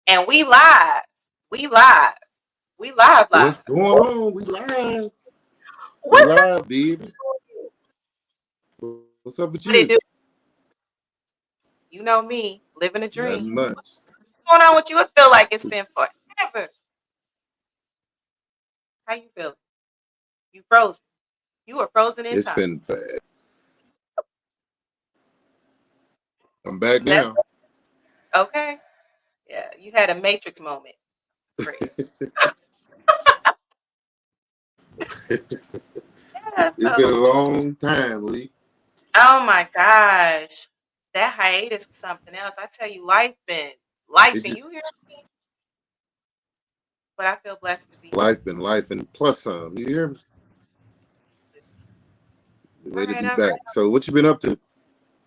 And we live. We live. We live live. What's going on? We live. We What's up? live, baby. What's up with you? What it do? You know me, living a dream. Nothing much. What's going on with you? It feel like it's been forever. How you feel? You frozen. You were frozen in It's time. been fast. I'm back That's now. okay. Yeah, you had a Matrix moment. Great. Yeah, It's been a so long time, Lee. oh my gosh. That hiatus was something else. I tell you, life It been, just you hear me? But I feel blessed to be life been life and plus some. You hear me? this. Way to be All right. back. So what you been up to?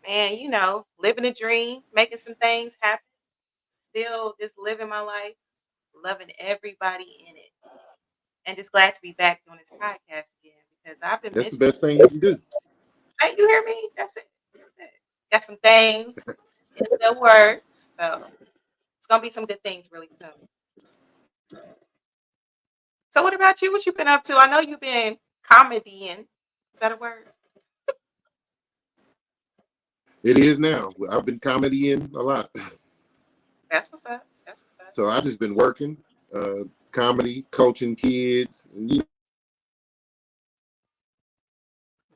Man, living a dream, making some things happen, still just living my life, loving everybody in it. And just glad to be back doing this podcast again because I've been That's the missing best thing you can do. it. Hey, you hear me? That's it. That's it. Got some things in the works. So it's gonna be some good things really soon. So what about you? What you been up to? I know you've been comedying. Is that a word? It is now. I've been comedying a lot. That's what's up. That's what's up. So I just been working, comedy, coaching kids, and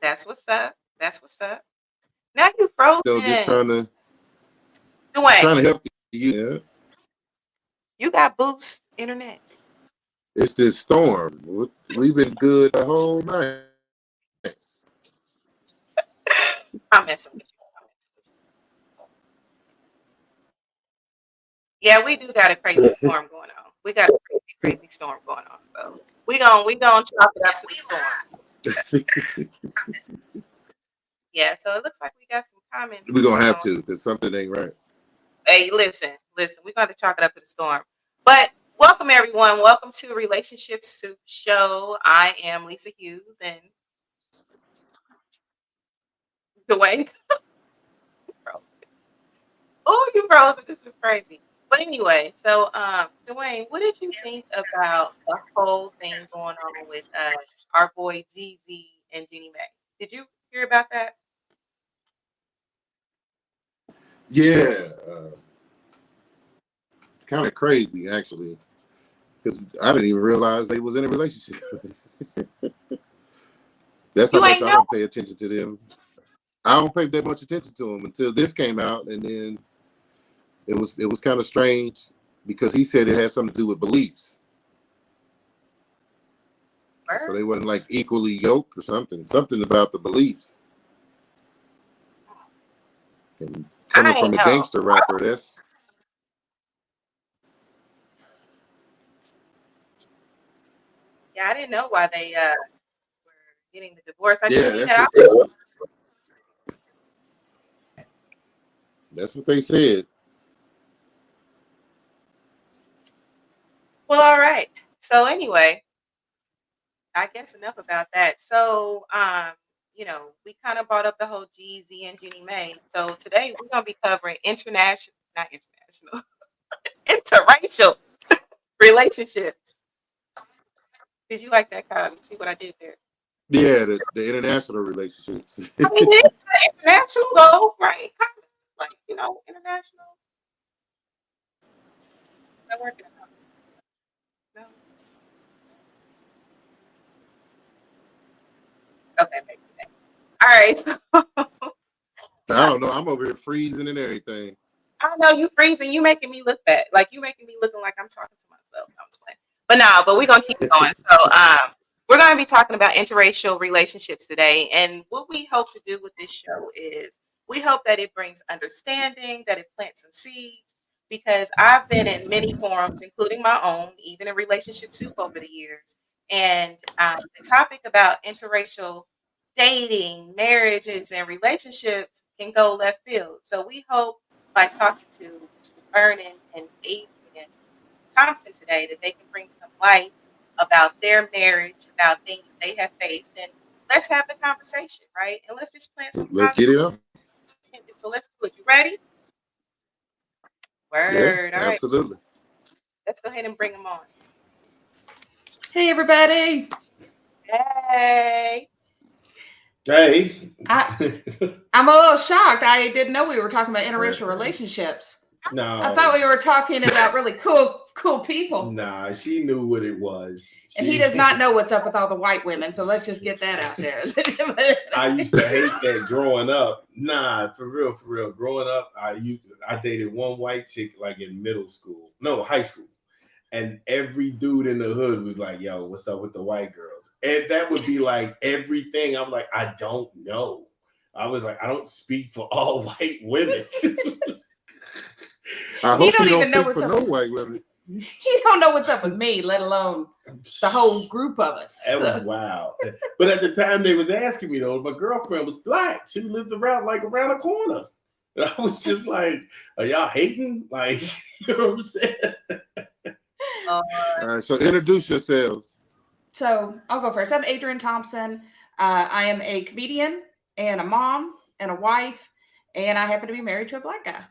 That's what's up. That's what's up. Now you just frozen. trying Dwayne, to help the youth. Yeah. you got boost internet. It's this storm. We've been good the whole night. I'm messing with you. I'm messing with you. Yeah, we do got a crazy storm going on. We got a crazy, crazy storm going on. So we gonna chalk it up to the storm. Yeah, so it looks like we got some comments We're gonna going have on. to because something ain't right. Hey, listen, we're gonna chalk it up to the storm. But welcome everyone. Welcome to Relationship Soup Show. I am Lisa Hughes and Dwayne. Oh, you frozen. This is crazy. But anyway, so Dwayne, what did you think about the whole thing going on with our boy Jeezy and Jeannie Mae? Did you hear about that? Yeah, kind of crazy actually, because I didn't even realize they was in a relationship. That's how You much ain't I know. don't pay attention to them. I don't pay that much attention to them until this came out, and then it was kind of strange because he said it had something to do with beliefs, so Word? they wasn't like equally yoked or something about the beliefs. And coming I from ain't a know. gangster rapper, that's Yeah, I didn't know why they were getting the divorce. I just yeah, seen that's that. what they said. Well, all right. So anyway, I guess enough about that. So we kind of brought up the whole Jeezy and Jeannie Mae. So today we're gonna be covering international, not international, interracial relationships. Did you like that, Cobb? You see what I did there? Yeah, the international relationships. I mean, it's international though, right? Kind of like international. That working out? No. Okay, maybe. All right. So I don't know. I'm over here freezing and everything. I know you freezing. You making me look bad. Like you making me looking like I'm talking to myself. I was playing. But no, but we're gonna keep going. So we're gonna be talking about interracial relationships today. And what we hope to do with this show is we hope that it brings understanding, that it plants some seeds. Because I've been in many forums, including my own, even in relationship soup over the years. And the topic about interracial dating, marriages, and relationships can go left field. So we hope by talking to Mr. Vernon and Adriane Thompson today that they can bring some light about their marriage, about things that they have faced, and let's have the conversation, right? And let's just plant some Let's positive. get it up. So let's do it. You ready? Yeah, Word. All right. absolutely. Let's go ahead and bring them on. Hey, everybody. Hey. Hey. I'm a little shocked. I didn't know we were talking about interracial relationships. No. I thought we were talking about really cool people. Nah, she knew what it was. And he does not know what's up with all the white women, so let's just get that out there. I used to hate that growing up. Nah, for real. Growing up, I dated one white chick like in high school. And every dude in the hood was like, yo, what's up with the white girls? And that would be like everything. I'm like, I don't know. I was like, I don't speak for all white women. I hope you don't speak for no white women. He don't know what's up with me, let alone the whole group of us. That was wild. But at the time they was asking me though, my girlfriend was black. She lived around a corner. And I was just like, are y'all hating? Like, you know what I'm saying? All right, so introduce yourselves. So I'll go first. I'm Adriane Thompson. I am a comedian and a mom and a wife, and I happen to be married to a black guy.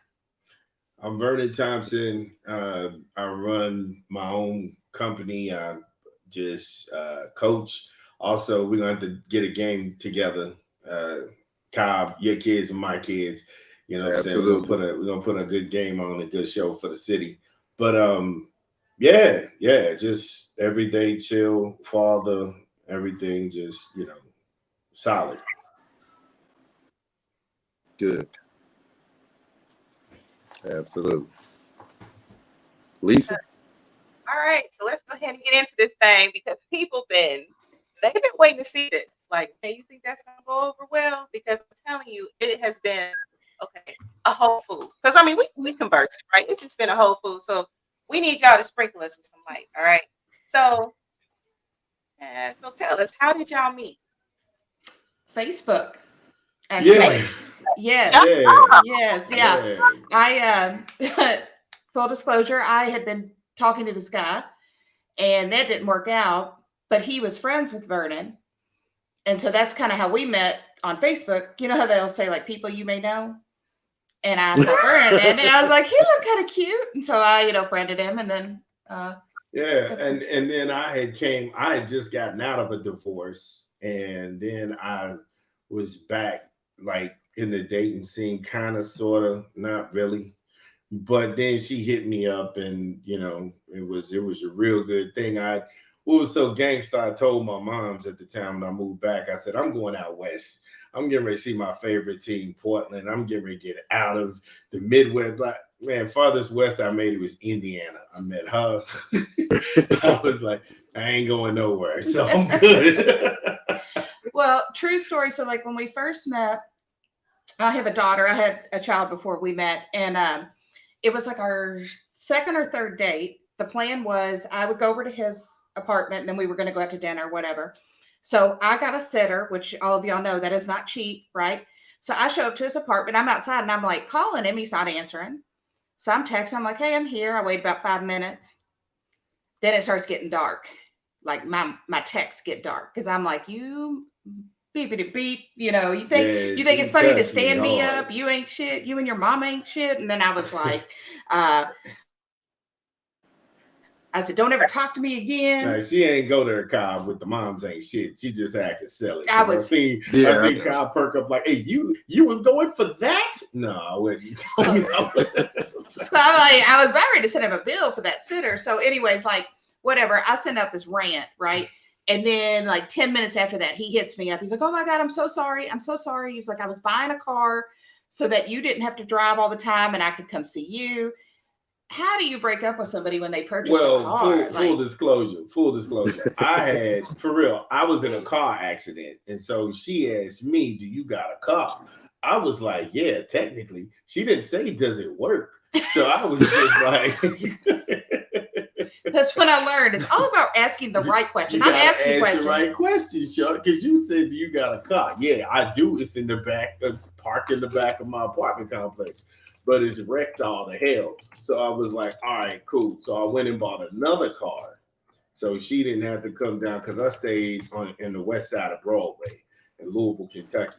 I'm Vernon Thompson. I run my own company. I just coach. Also, we're going to have to get a game together. Cobb, your kids and my kids. You know what I'm saying? We're gonna put a good game on, a good show for the city. But yeah, just everyday chill, father, everything just, solid. Good. Absolutely. Lisa? All right, so let's go ahead and get into this thing because they've been waiting to see this. Like, hey, you think that's gonna go over well? Because I'm telling you, it has been a whole food. Because I mean, we converse, right? It's just been a whole food. So we need y'all to sprinkle us with some light. All right. So tell us, how did y'all meet? Facebook. Yeah. Yes. I full disclosure, I had been talking to this guy and that didn't work out, but he was friends with Vernon. And so that's kind of how we met on Facebook. You know how they'll say like people you may know? And I saw Vernon and I was like, he looked kind of cute. And so I, friended him and then and then I had just gotten out of a divorce, and then I was back like in the dating scene, kind of, sort of, not really. But then she hit me up, and it was a real good thing. What was so gangster, I told my moms at the time when I moved back, I said, I'm going out west. I'm getting ready to see my favorite team, Portland. I'm getting ready to get out of the Midwest. Man, farthest west I made it was Indiana. I met her. I was like, I ain't going nowhere, so I'm good. Well, true story. So like when we first met, I have a daughter. I had a child before we met, and it was like our second or third date. The plan was I would go over to his apartment, and then we were going to go out to dinner, whatever. So I got a sitter, which all of y'all know that is not cheap, right? So I show up to his apartment. I'm outside, and I'm like calling him. He's not answering. So I'm texting. I'm like, hey, I'm here. I wait about 5 minutes. Then it starts getting dark. Like my texts get dark because I'm like, you beepity beep. You think it's funny to stand me up? You ain't shit. You and your mom ain't shit. And then I was like, I said, don't ever talk to me again. No, she ain't go there, Cobb, with the moms ain't shit. She just acted silly. I seen Cobb perk up like, hey, you was going for that? No, I wouldn't. So I was about ready to send him a bill for that sitter. So anyways, like, whatever. I send out this rant, right? And then like 10 minutes after that, he hits me up. He's like, oh my God, I'm so sorry. I'm so sorry. He was like, I was buying a car so that you didn't have to drive all the time and I could come see you. How do you break up with somebody when they purchase a car? Full disclosure. I was in a car accident. And so she asked me, do you got a car? I was like, yeah, technically. She didn't say, does it work? So I was just like... That's when I learned. It's all about asking the right question. Not asking questions. The right question, Sean, because you said, do you got a car? Yeah, I do. It's in the back. It's parked in the back of my apartment complex. But it's wrecked all to hell. So I was like, all right, cool. So I went and bought another car. So she didn't have to come down because I stayed in the west side of Broadway in Louisville, Kentucky.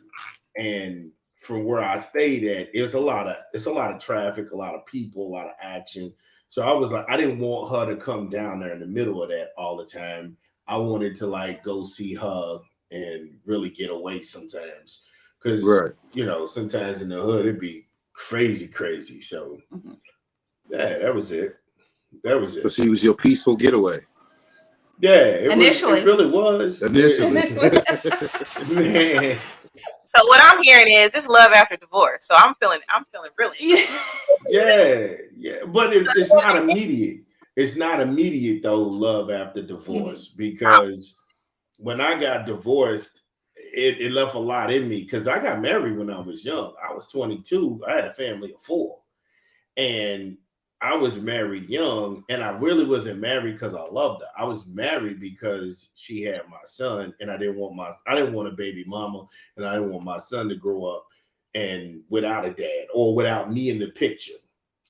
And from where I stayed at, it's a lot of traffic, a lot of people, a lot of action. So I was like, I didn't want her to come down there in the middle of that all the time. I wanted to like go see her and really get away sometimes. Because, Right. you know, sometimes in the hood, it'd be crazy. So, yeah, that was it. That was it. But she was your peaceful getaway. Yeah, it Initially. really was. Initially. Man. So what I'm hearing is it's love after divorce. So I'm feeling really. Yeah. But it's not immediate. It's not immediate though, love after divorce, because when I got divorced, it left a lot in me because I got married when I was young. I was 22. I had a family of 4. And I was married young, and I really wasn't married because I loved her. I was married because she had my son, and I didn't want a baby mama, and I didn't want my son to grow up and without a dad or without me in the picture.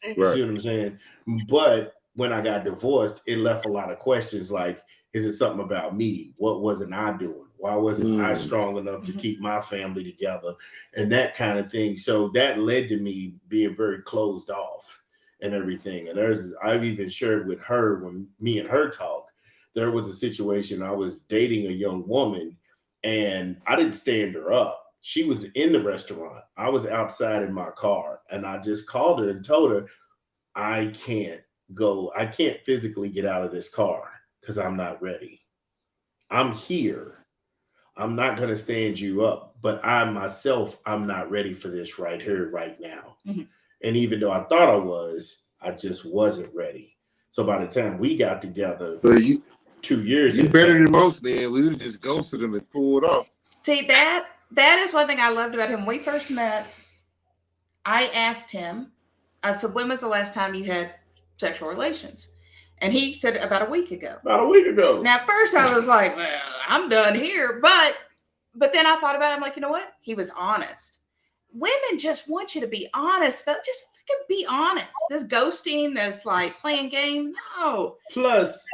You see what I'm saying? But when I got divorced, it left a lot of questions like, is it something about me? What wasn't I doing? Why wasn't I strong enough to keep my family together? And that kind of thing. So that led to me being very closed off and everything. And I've even shared with her when me and her talk, there was a situation. I was dating a young woman and I didn't stand her up. She was in the restaurant. I was outside in my car and I just called her and told her, I can't physically get out of this car because I'm not ready. I'm here. I'm not going to stand you up, but I'm not ready for this right here, right now. And even though I thought I was, I just wasn't ready. So by the time we got together, 2 years. You better than most men. We would have just ghosted them and pulled off. See, that is one thing I loved about him. When we first met, I asked him, I said, when was the last time you had sexual relations? And he said about a week ago. About a week ago. Now, at first I was like, well, I'm done here. But then I thought about it. I'm like, you know what? He was honest. Women just want you to be honest. Just fucking be honest. This ghosting, this like playing games. No. Plus,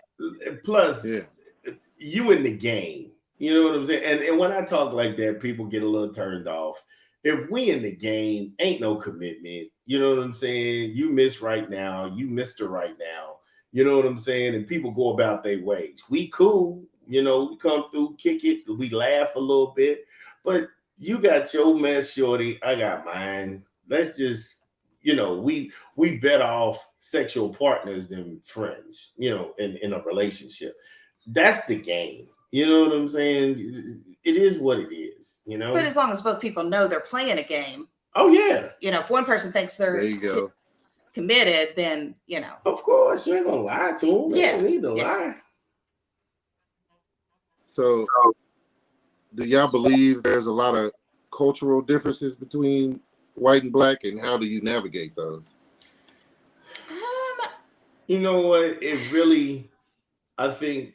you in the game. You know what I'm saying? And when I talk like that, people get a little turned off. If we in the game, ain't no commitment. You know what I'm saying? You miss right now. You missed her right now. You know what I'm saying? And people go about their ways. We cool. You know, we come through, kick it. We laugh a little bit. But you got your mess, shorty. I got mine. Let's just, you know, we better off sexual partners than friends, you know, in a relationship. That's the game. You know what I'm saying? It is what it is, you know? But as long as both people know they're playing a game. Oh, yeah. You know, if one person thinks they're committed, then, you know. Of course, you ain't going to lie to them. They don't need to lie. So, do y'all believe there's a lot of cultural differences between white and black, and how do you navigate those? You know what? It really, I think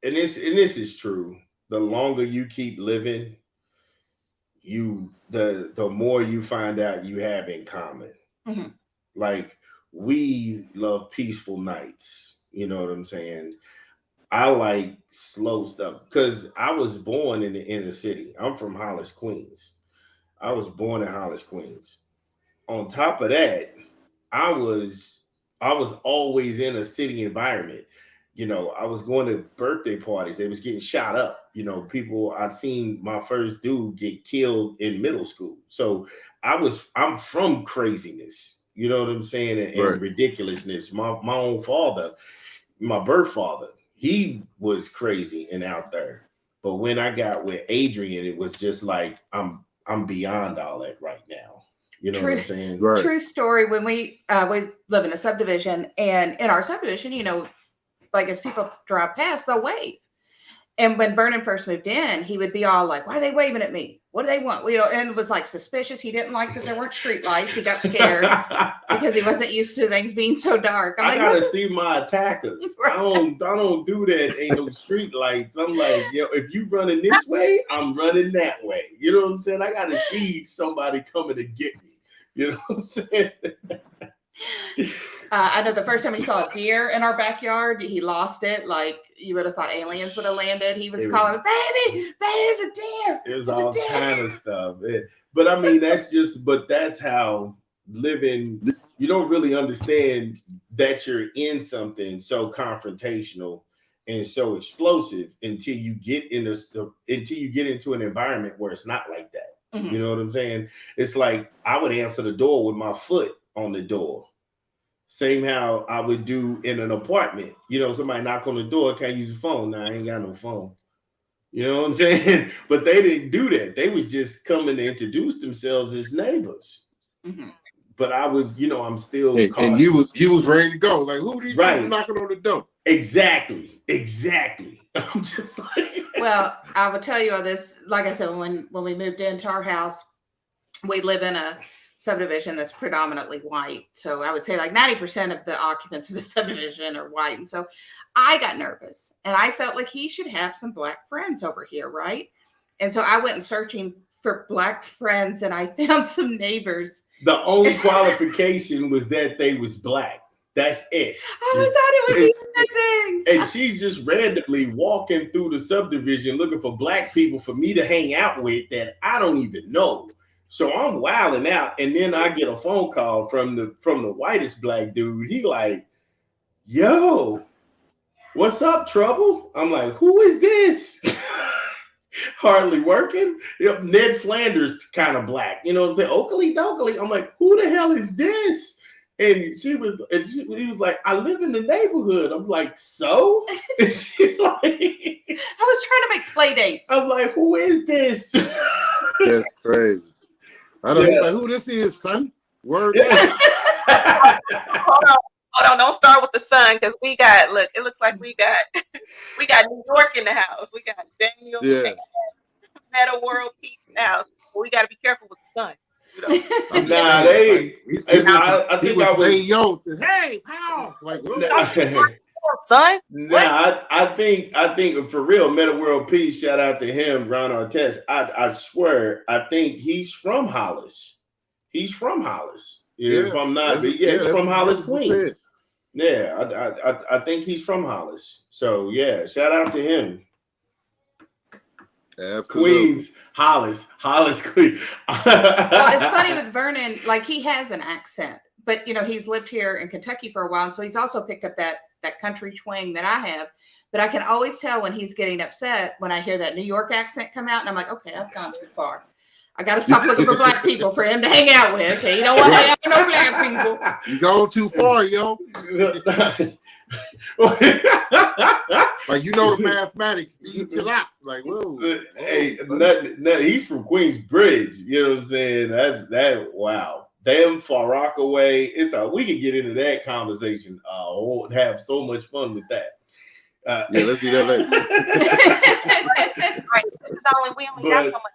and this is true. The longer you keep living, the more you find out you have in common. Like, we love peaceful nights. You know what I'm saying? I like slow stuff because I was born in the inner city. I'm from Hollis, Queens. I was born in Hollis, Queens. On top of that, I was always in a city environment. You know, I was going to birthday parties. They was getting shot up. You know, I'd seen my first dude get killed in middle school. So I'm from craziness. You know what I'm saying? And ridiculousness. My own father, my birth father, he was crazy and out there. But when I got with Adriane, it was just like, I'm beyond all that right now. You know what I'm saying? Right. True story. When we live in a subdivision, and in our subdivision, you know, like as people drive past, they'll wave. And when Vernon first moved in, he would be all like, why are they waving at me? What do they want? You know, and it was like suspicious. He didn't like that there weren't street lights. He got scared because he wasn't used to things being so dark. I gotta see my attackers. Right. I don't do that. Ain't no street lights. I'm like, yo, if you running this way, I'm running that way. You know what I'm saying? I gotta see somebody coming to get me. You know what I'm saying? I know the first time he saw a deer in our backyard, he lost it. Like, you would have thought aliens would have landed. He was calling, baby, there's a deer. There's all kind of stuff. But I mean, that's how living, you don't really understand that you're in something so confrontational and so explosive until you get into an environment where it's not like that. You know what I'm saying? It's like I would answer the door with my foot on the door. Same how I would do in an apartment. You know, somebody knock on the door, can't use the phone. Nah, I ain't got no phone. You know what I'm saying? But they didn't do that. They was just coming to introduce themselves as neighbors. But I was, you know, I'm still cautious. And you was ready to go. Like, who these people knocking on the door? Exactly. I'm just like, well, I will tell you all this. Like I said, when we moved into our house, we live in a subdivision that's predominantly white. So I would say like 90% of the occupants of the subdivision are white. And so I got nervous and I felt like he should have some black friends over here, right? And so I went and searching for black friends and I found some neighbors. The only qualification was that they was black. That's it. I thought it was the thing. And she's just randomly walking through the subdivision looking for black people for me to hang out with that I don't even know. So I'm wilding out, and then I get a phone call from the whitest black dude. He like, "Yo, what's up, trouble?" I'm like, "Who is this?" Hardly working. Yep, Ned Flanders kind of black. You know what I'm saying? Oakley dokley. I'm like, "Who the hell is this?" And he was like, "I live in the neighborhood." I'm like, "So?" And she's like, I was trying to make play dates. I'm like, "Who is this?" That's crazy. I don't know who this is, son. Word. Hold on, don't start with the sun because it looks like we got New York in the house. We got Daniel, Meta World Peace in the house. But we got to be careful with the sun. You know? Nah, I think I was. Hey, pal. Like, son. Nah, I think for real, Meta World Peace. Shout out to him, Ron Artest. I swear, I think he's from Hollis. He's from Hollis. If I'm not, but he's from Hollis, Queens. Yeah, I think he's from Hollis. So yeah, shout out to him. Absolutely. Queens, Hollis, Queens. Well, it's funny with Vernon, like he has an accent, but you know, he's lived here in Kentucky for a while, and so he's also picked up that country twang that I have. But I can always tell when he's getting upset when I hear that New York accent come out, and I'm like, okay, I've gone too far. I got to stop looking for black people for him to hang out with. Okay, you don't want to hang out with no black people. You go too far, yo. Like, you know the mathematics. You chill out. Like, whoa. Hey, nothing, he's from Queensbridge. You know what I'm saying? Wow. Damn far Rockaway. We can get into that conversation. Have so much fun with that. Let's do that later. Right. This is only we only got so much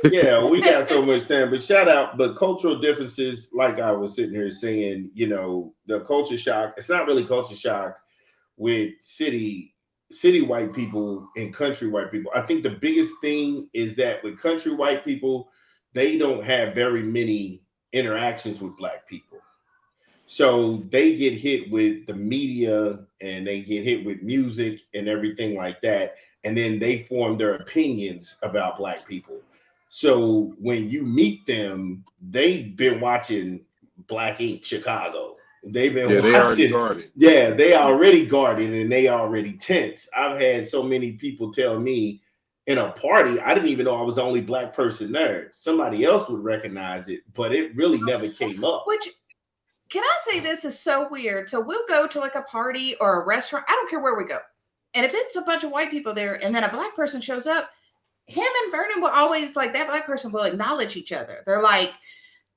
time. We got so much time. But shout out, but cultural differences, like I was sitting here saying, you know, the culture shock. It's not really culture shock with city white people and country white people. I think the biggest thing is that with country white people, they don't have very many interactions with black people. So they get hit with the media and they get hit with music and everything like that. And then they form their opinions about black people. So when you meet them, they've been watching Black Ink Chicago. They've been watching. They already guarded. Yeah, they already guarded and they already tense. I've had so many people tell me in a party, I didn't even know I was the only black person there. Somebody else would recognize it, but it really never came up. Can I say this is so weird? So we'll go to like a party or a restaurant. I don't care where we go. And if it's a bunch of white people there and then a black person shows up, him and Vernon will always, like, that black person will acknowledge each other. They're like,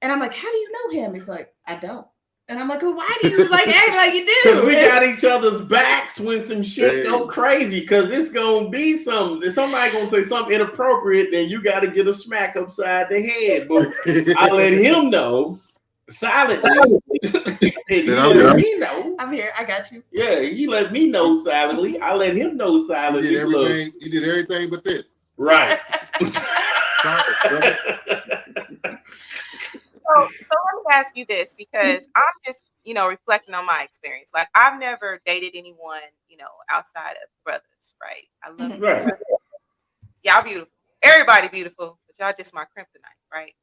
and I'm like, how do you know him? He's like, I don't. And I'm like, well, why do you like act like you do? Because we got each other's backs when some shit go crazy. Because it's going to be something. If somebody going to say something inappropriate, then you got to get a smack upside the head. But I let him know. Silently. He let me know. I'm here. I got you. Yeah, he let me know silently. I let him know silently. You did everything but this. Right. Sorry, so let me ask you this, because I'm just, reflecting on my experience. Like, I've never dated anyone, outside of brothers, right? I love you. Right. Y'all beautiful. Everybody beautiful, but y'all just my kryptonite, right?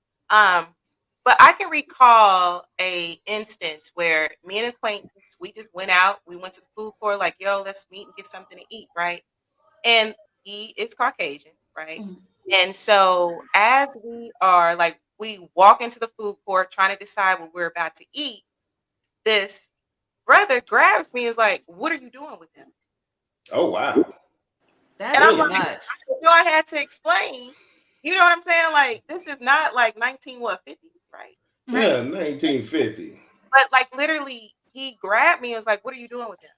But I can recall a instance where me and an acquaintance, we just went out. We went to the food court, like, yo, let's meet and get something to eat, right? And he is Caucasian, right? Mhm. And so as we are like, we walk into the food court trying to decide what we're about to eat, this brother grabs me and is like, what are you doing with him? Oh wow. That's And I'm too like, much. I had to explain, you know what I'm saying? Like, this is not like 1950s, right? Right. Yeah, 1950. But like literally, he grabbed me and was like, what are you doing with him?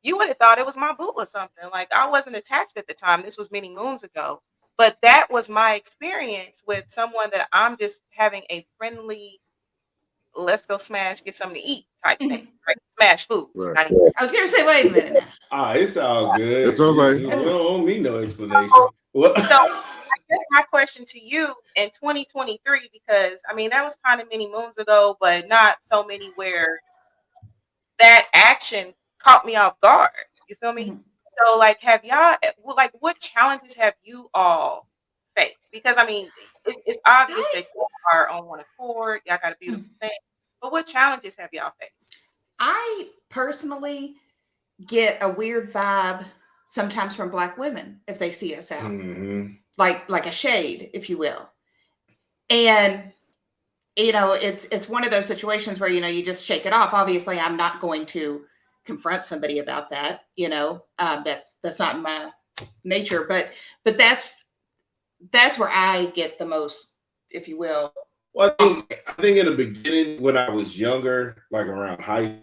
You would have thought it was my boo or something. Like, I wasn't attached at the time. This was many moons ago. But that was my experience with someone that I'm just having a friendly, let's go smash, get something to eat type thing. Mhm. Right? Smash food. Right. Not eat. I was gonna say, wait a minute now. Ah, it's all good. That's all right. You don't need no explanation. What? So that's my question to you in 2023, because I mean that was kind of many moons ago, but not so many where that action caught me off guard. You feel me? Mhm. So like, have y'all like what challenges have you all faced? Because I mean, it's obvious that you are on one accord. Y'all got a beautiful thing, but what challenges have y'all faced? I personally get a weird vibe sometimes from Black women if they see us out, Mhm. like a shade, if you will. And it's one of those situations where you just shake it off. Obviously, I'm not going to confront somebody about that. That's not in my nature. But that's where I get the most, if you will. Well, I think in the beginning when I was younger, like around high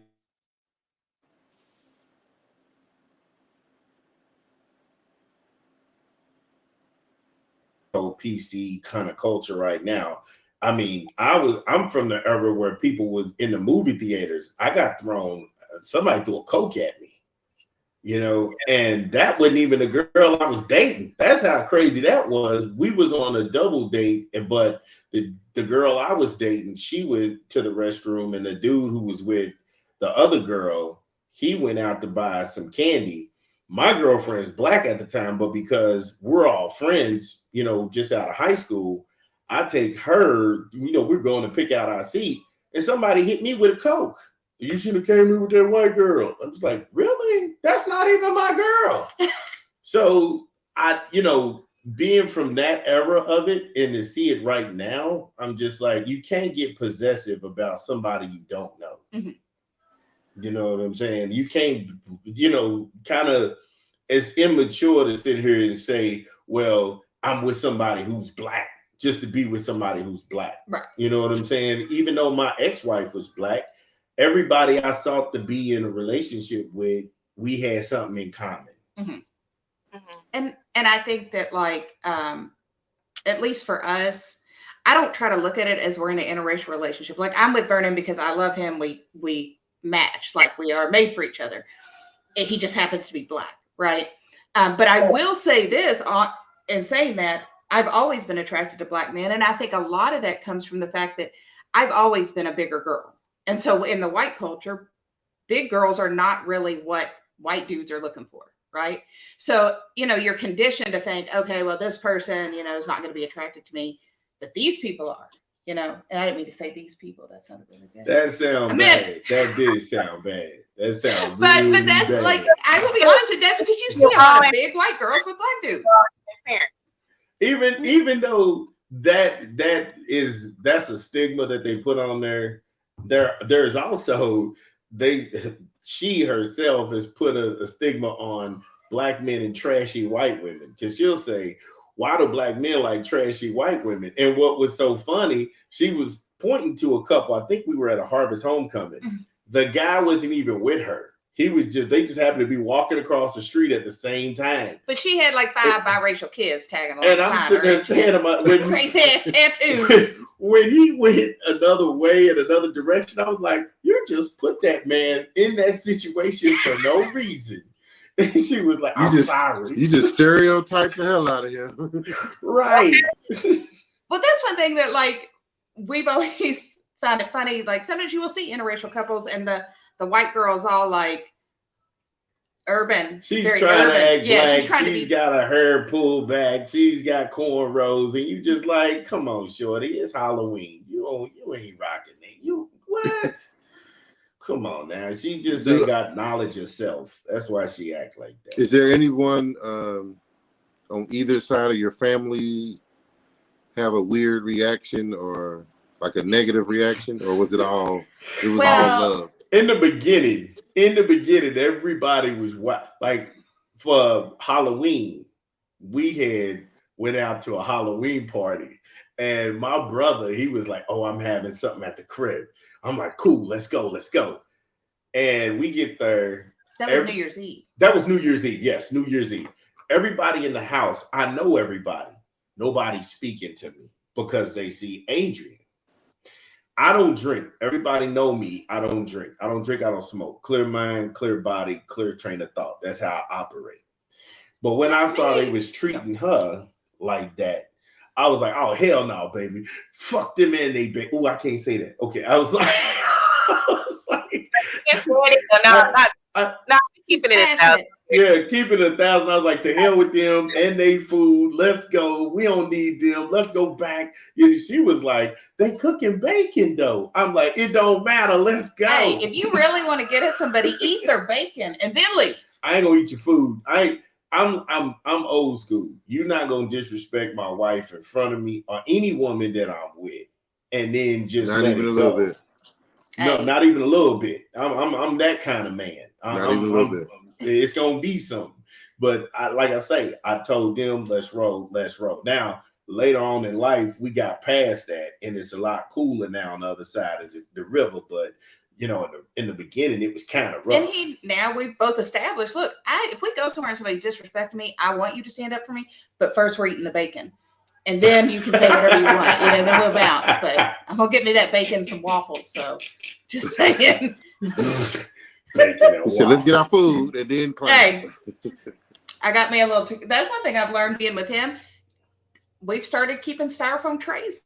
school, PC kind of culture right now. I mean, I'm from the era where people was in the movie theaters. I got thrown, somebody threw a Coke at me, and that wasn't even the girl I was dating. That's how crazy that was. We was on a double date, but the girl I was dating, she went to the restroom, and the dude who was with the other girl, he went out to buy some candy. My girlfriend's black at the time, but because we're all friends, just out of high school, I take her, we're going to pick out our seat, and somebody hit me with a Coke. You should have came in with that white girl. I'm just like, really? That's not even my girl. So being from that era of it and to see it right now, I'm just like, you can't get possessive about somebody you don't know. Mm-hmm. You know what I'm saying? You can't, kind of, it's immature to sit here and say, well, I'm with somebody who's black just to be with somebody who's black. Right. You know what I'm saying? Even though my ex-wife was black, everybody I sought to be in a relationship with, we had something in common. Mm-hmm. Mm-hmm. And I think that at least for us, I don't try to look at it as we're in an interracial relationship. Like, I'm with Vernon because I love him. We match, like we are made for each other. And he just happens to be black, right? But I will say this in saying that, I've always been attracted to black men. And I think a lot of that comes from the fact that I've always been a bigger girl. And so in the white culture, big girls are not really what white dudes are looking for, right? So, you're conditioned to think, okay, well, this person, is not going to be attracted to me, but these people are, and I didn't mean to say these people. That sounded really bad. That sounded bad. That did sound bad. That sounded but really that's bad. like, I will be honest with you, that's because you see a lot of big white girls with black dudes. Even though that's a stigma that they put on there's also she herself has put a stigma on black men and trashy white women, because she'll say, why do black men like trashy white women? And what was so funny, she was pointing to a couple. I think we were at a Harvest homecoming. The guy wasn't even with her. They just happened to be walking across the street at the same time. But she had like 5 biracial kids tagging along. And I'm sitting there saying, crazy ass tattoos. When he went another way in another direction, I was like, you just put that man in that situation for no reason. And she was like, sorry. You just stereotyped the hell out of him. Right. Well, that's one thing that we've always found it funny. Like, sometimes you will see interracial couples and the white girl's all like, urban. She's very trying urban. to act Yeah, black. She's got a hair pulled back. She's got cornrows, and you just like, come on, shorty, it's Halloween. You ain't rocking it. You what? Come on now. She just ain't got knowledge of self. That's why she act like that. Is there anyone on either side of your family have a weird reaction or like a negative reaction, or was it all all love? In the beginning, everybody was like for Halloween, we went out to a Halloween party, and my brother, he was like, "Oh, I'm having something at the crib." I'm like, "Cool, let's go." And we get there. That was New Year's Eve. That was New Year's Eve. Yes, New Year's Eve. Everybody in the house, I know everybody. Nobody's speaking to me because they see Adriane. I don't drink. Everybody know me. I don't drink. I don't smoke. Clear mind, clear body, clear train of thought. That's how I operate. But when I saw they was treating her like that, I was like, oh, hell no, baby. Fuck them and they baby. Oh, I can't say that. Okay. I was like, not keeping it 1,000. Yeah, keeping it 1,000. I was like, to hell with them and they food. Let's go. We don't need them. Let's go back. She was like, they cooking bacon though. I'm like, it don't matter. Let's go. Hey, if you really want to get at somebody, eat their bacon and then leave. I ain't gonna eat your food. I'm old school. You're not gonna disrespect my wife in front of me or any woman that I'm with, and then just not even a little bit. No, not even a little bit. I'm that kind of man. Not even a little bit. It's gonna be something. But like I say, I told them, let's roll. Now, later on in life, we got past that, and it's a lot cooler now on the other side of the river. But in the beginning, it was kind of rough. And now we've both established, look, if we go somewhere and somebody disrespects me, I want you to stand up for me. But first, we're eating the bacon. And then you can say whatever you want. Then we'll bounce. But I'm going to get me that bacon and some waffles. So just saying. So let's get our food and then clap. Hey, I got me a little. That's one thing I've learned being with him. We've started keeping styrofoam trays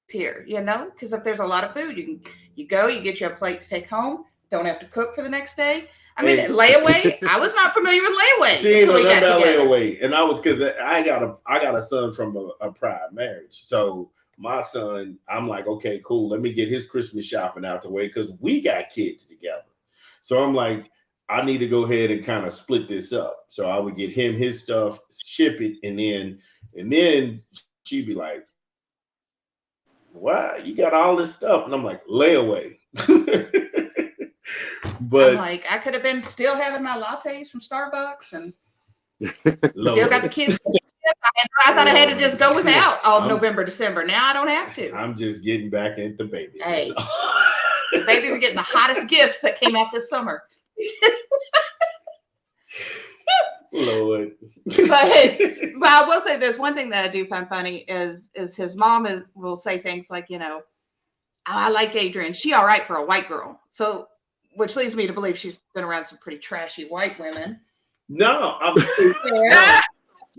here, because if there's a lot of food, you get you a plate to take home. Don't have to cook for the next day. I mean, layaway. I was not familiar with layaway. She ain't know nothing about layaway, and I was because I got a son from a prior marriage, so. My son, I'm like, okay, cool. Let me get his Christmas shopping out the way because we got kids together. So I'm like, I need to go ahead and kind of split this up. So I would get him his stuff, ship it, and then she'd be like, "Wow, you got all this stuff?" And I'm like, "Layaway." But I'm like, I could have been still having my lattes from Starbucks and still got the kids. I thought I had to just go without all November, December. Now I don't have to. I'm just getting back into babies. Hey, the babies are getting the hottest gifts that came out this summer. Lord. But I will say there's one thing that I do find funny is his mom will say things like, I like Adriane. She all right for a white girl. So, which leads me to believe she's been around some pretty trashy white women. No,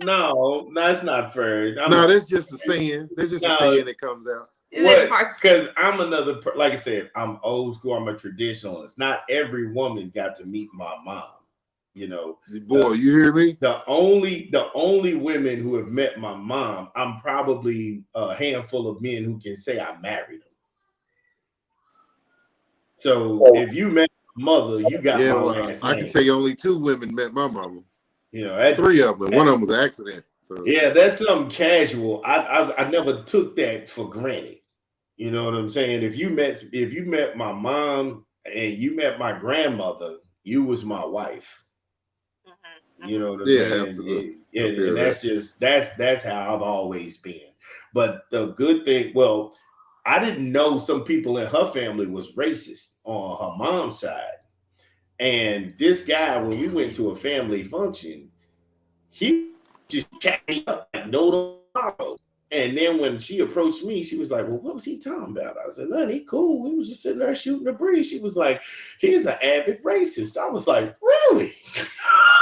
No, that's not fair. That's just a saying. There's just a saying that comes out. What? Because I'm like I said, I'm old school. I'm a traditionalist. Not every woman got to meet my mom. Boy, you hear me? The only women who have met my mom, I'm probably a handful of men who can say I married them. So if you met my mother, you got my last name. I can say only 2 women met my mama. 3 of them. One of them was an accident. So. Yeah, that's something casual. I never took that for granted. You know what I'm saying? If you met my mom and you met my grandmother, you was my wife. Mm-hmm. You know what I'm saying? Absolutely. And that's how I've always been. But the good thing, I didn't know some people in her family was racist on her mom's side. And this guy, when we went to a family function, he just chat me up like no tomorrow. And then when she approached me, she was like, "Well, what was he talking about?" I said, "Nothing, he cool. He was just sitting there shooting the breeze." She was like, "He's an avid racist." I was like, "Really?"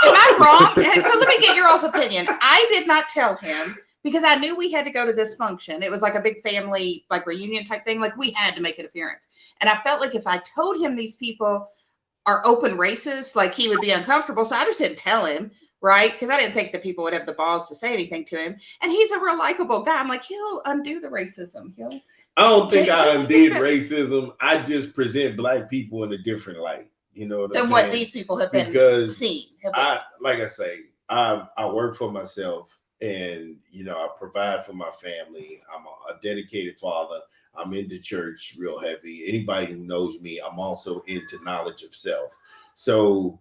Am I wrong? So let me get your all's opinion. I did not tell him because I knew we had to go to this function. It was like a big family, like reunion type thing. Like we had to make an appearance. And I felt like if I told him these people are open races, like he would be uncomfortable. So I just didn't tell him, right? Because I didn't think that people would have the balls to say anything to him. And he's a real likable guy. I'm like, he'll undo the racism. I don't think I undid racism. I just present black people in a different light. You know what I'm saying? Than what these people have been seen. Like I say, I work for myself, and you know, I provide for my family. I'm a dedicated father. I'm into church real heavy. Anybody who knows me, I'm also into knowledge of self. So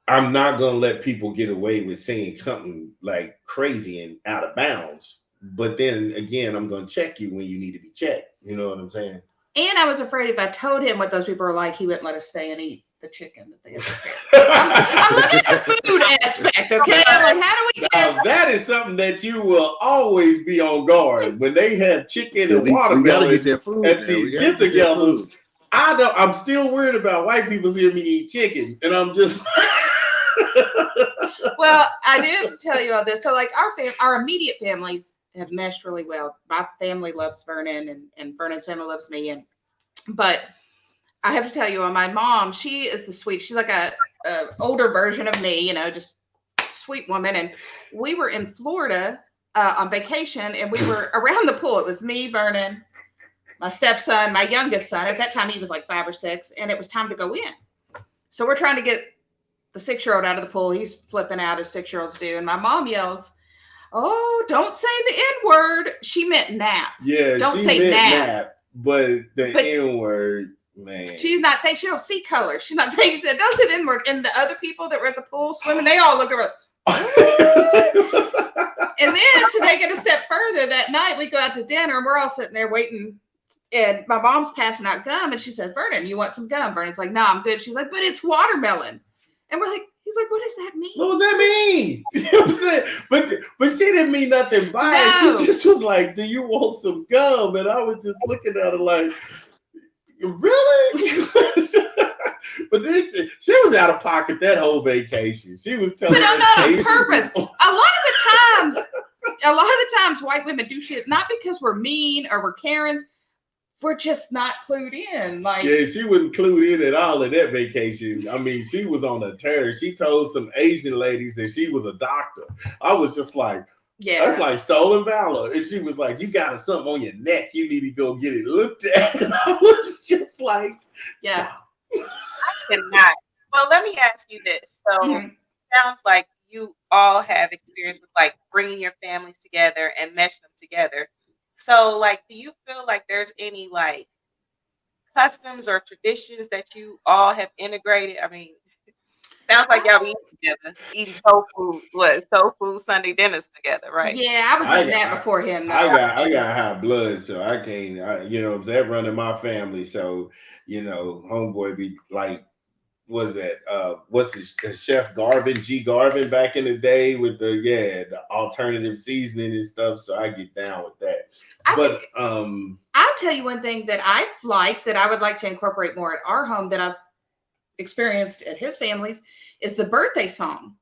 I'm not going to let people get away with saying something like crazy and out of bounds. But then again, I'm going to check you when you need to be checked. You know what I'm saying? And I was afraid if I told him what those people are like, he wouldn't let us stay and eat the chicken that they have prepared. I'm looking at the food aspect, okay? I'm like, how do we get now, that is something that you will always be on guard when they have chicken and watermelon at these get-togethers. I'm still worried about white people seeing me eat chicken, and I'm just. Well, I did tell you all this. So, like our immediate families have meshed really well. My family loves Vernon, and Vernon's family loves me, but. I have to tell you, my mom, she is the sweet. She's like a older version of me, you know, just sweet woman. And we were in Florida on vacation, and we were around the pool. It was me, Vernon, my stepson, my youngest son. At that time, he was like 5 or 6, and it was time to go in. So we're trying to get the 6-year-old out of the pool. He's flipping out as 6-year-olds do. And my mom yells, "Oh, don't say the N-word." She meant nap. Yeah, don't say nap. But the N-word. Man. She's not thinking, she don't see color. She's not thinking, don't say the N-word. And the other people that were at the pool swimming, they all looked around. And then to take it a step further, that night we go out to dinner and we're all sitting there waiting. And my mom's passing out gum and she says, "Vernon, you want some gum?" Vernon's like, "No, I'm good." She's like, "But it's watermelon." And we're like, he's like, "What does that mean?" What does that mean? You know what I'm saying? But she didn't mean nothing by it. She just was like, "Do you want some gum?" And I was just looking at her like, "Really?" But she was out of pocket that whole vacation. She was telling me not on purpose. A lot of the times white women do shit not because we're mean or we're Karens. We're just not clued in. Like, yeah, she wasn't clued in at all in that vacation. I mean, she was on a tear. She told some Asian ladies that she was a doctor. I was just like, yeah, that's like stolen valor. And she was like, "You got something on your neck. You need to go get it looked at." And I was just like, yeah. I cannot. Well, let me ask you this. So sounds like you all have experience with like bringing your families together and meshing them together. So like, do you feel like there's any like customs or traditions that you all have integrated? I mean, sounds like y'all be together, eating soul food Sunday dinners together, right? Yeah, I was like that before him. Though. I got high blood, so I can't. You know, that running my family. So you know, homeboy be like, was that what's his Chef Garvin, G Garvin back in the day with the alternative seasoning and stuff. So I get down with that. I'll tell you one thing that I like that I would like to incorporate more at our home that I've experienced at his family's is the birthday song.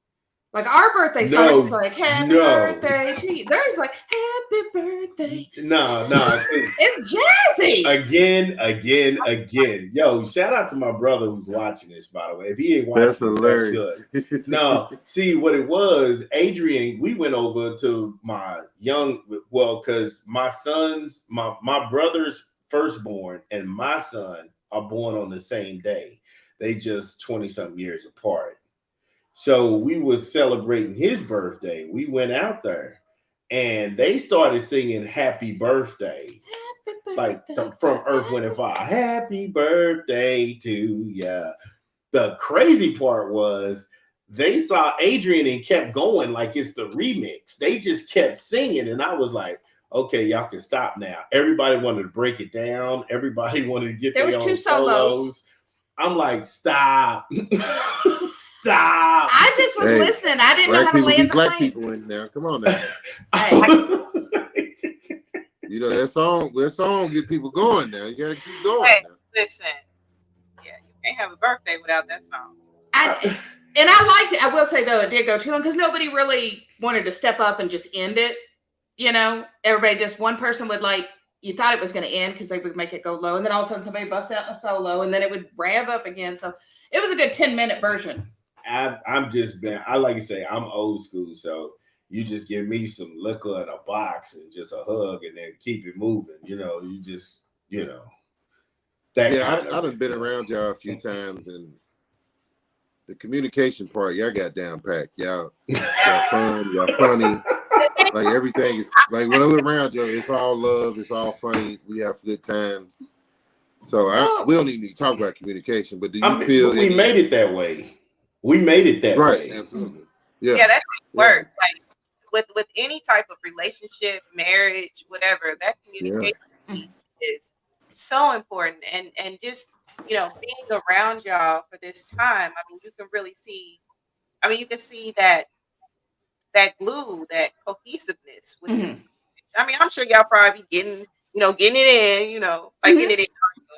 Like our birthday song is like "Happy Birthday to you." There's like "Happy Birthday." No, it's jazzy. Again. Yo, shout out to my brother who's watching this, by the way. If he ain't watching that's hilarious. That's good. No, see what it was, Adriane, we went over to my because my son's my brother's firstborn and my son are born on the same day. They just 20-something years apart. So we was celebrating his birthday. We went out there and they started singing "Happy Birthday," like from Earth, Wind, and Fire. "Happy birthday to ya." The crazy part was they saw Adriane and kept going like it's the remix. They just kept singing. And I was like, okay, y'all can stop now. Everybody wanted to break it down. Everybody wanted to get their own solos. I'm like, stop. Stop. I just was listening. I didn't know how to land the black plane. people in there. Come on now. You know, that song get people going now. You gotta keep going. Hey, now. Listen. Yeah, you can't have a birthday without that song. I liked it. I will say though, it did go too long because nobody really wanted to step up and just end it. You know, everybody just one person would like you thought it was going to end because they would make it go low, and then all of a sudden somebody busts out in a solo, and then it would rev up again. So it was a good 10-minute version. I'm just been, I like to say, I'm old school, so you just give me some liquor in a box and just a hug, and then keep it moving. You just, that Yeah, kind I done been around y'all a few times, and the communication part, y'all got down packed. Y'all fun, y'all funny. Like everything is like when I'm around you, it's all love, it's all funny. We have good times. So we don't even need to talk about communication, but do you feel we made it that way? We made it that way. Right, absolutely. Yeah, that takes work. Like with any type of relationship, marriage, whatever, that communication piece is so important. And just being around y'all for this time, I mean, you can really see. I mean, you can see that glue, that cohesiveness with your. I mean, I'm sure y'all probably getting it in, like getting it in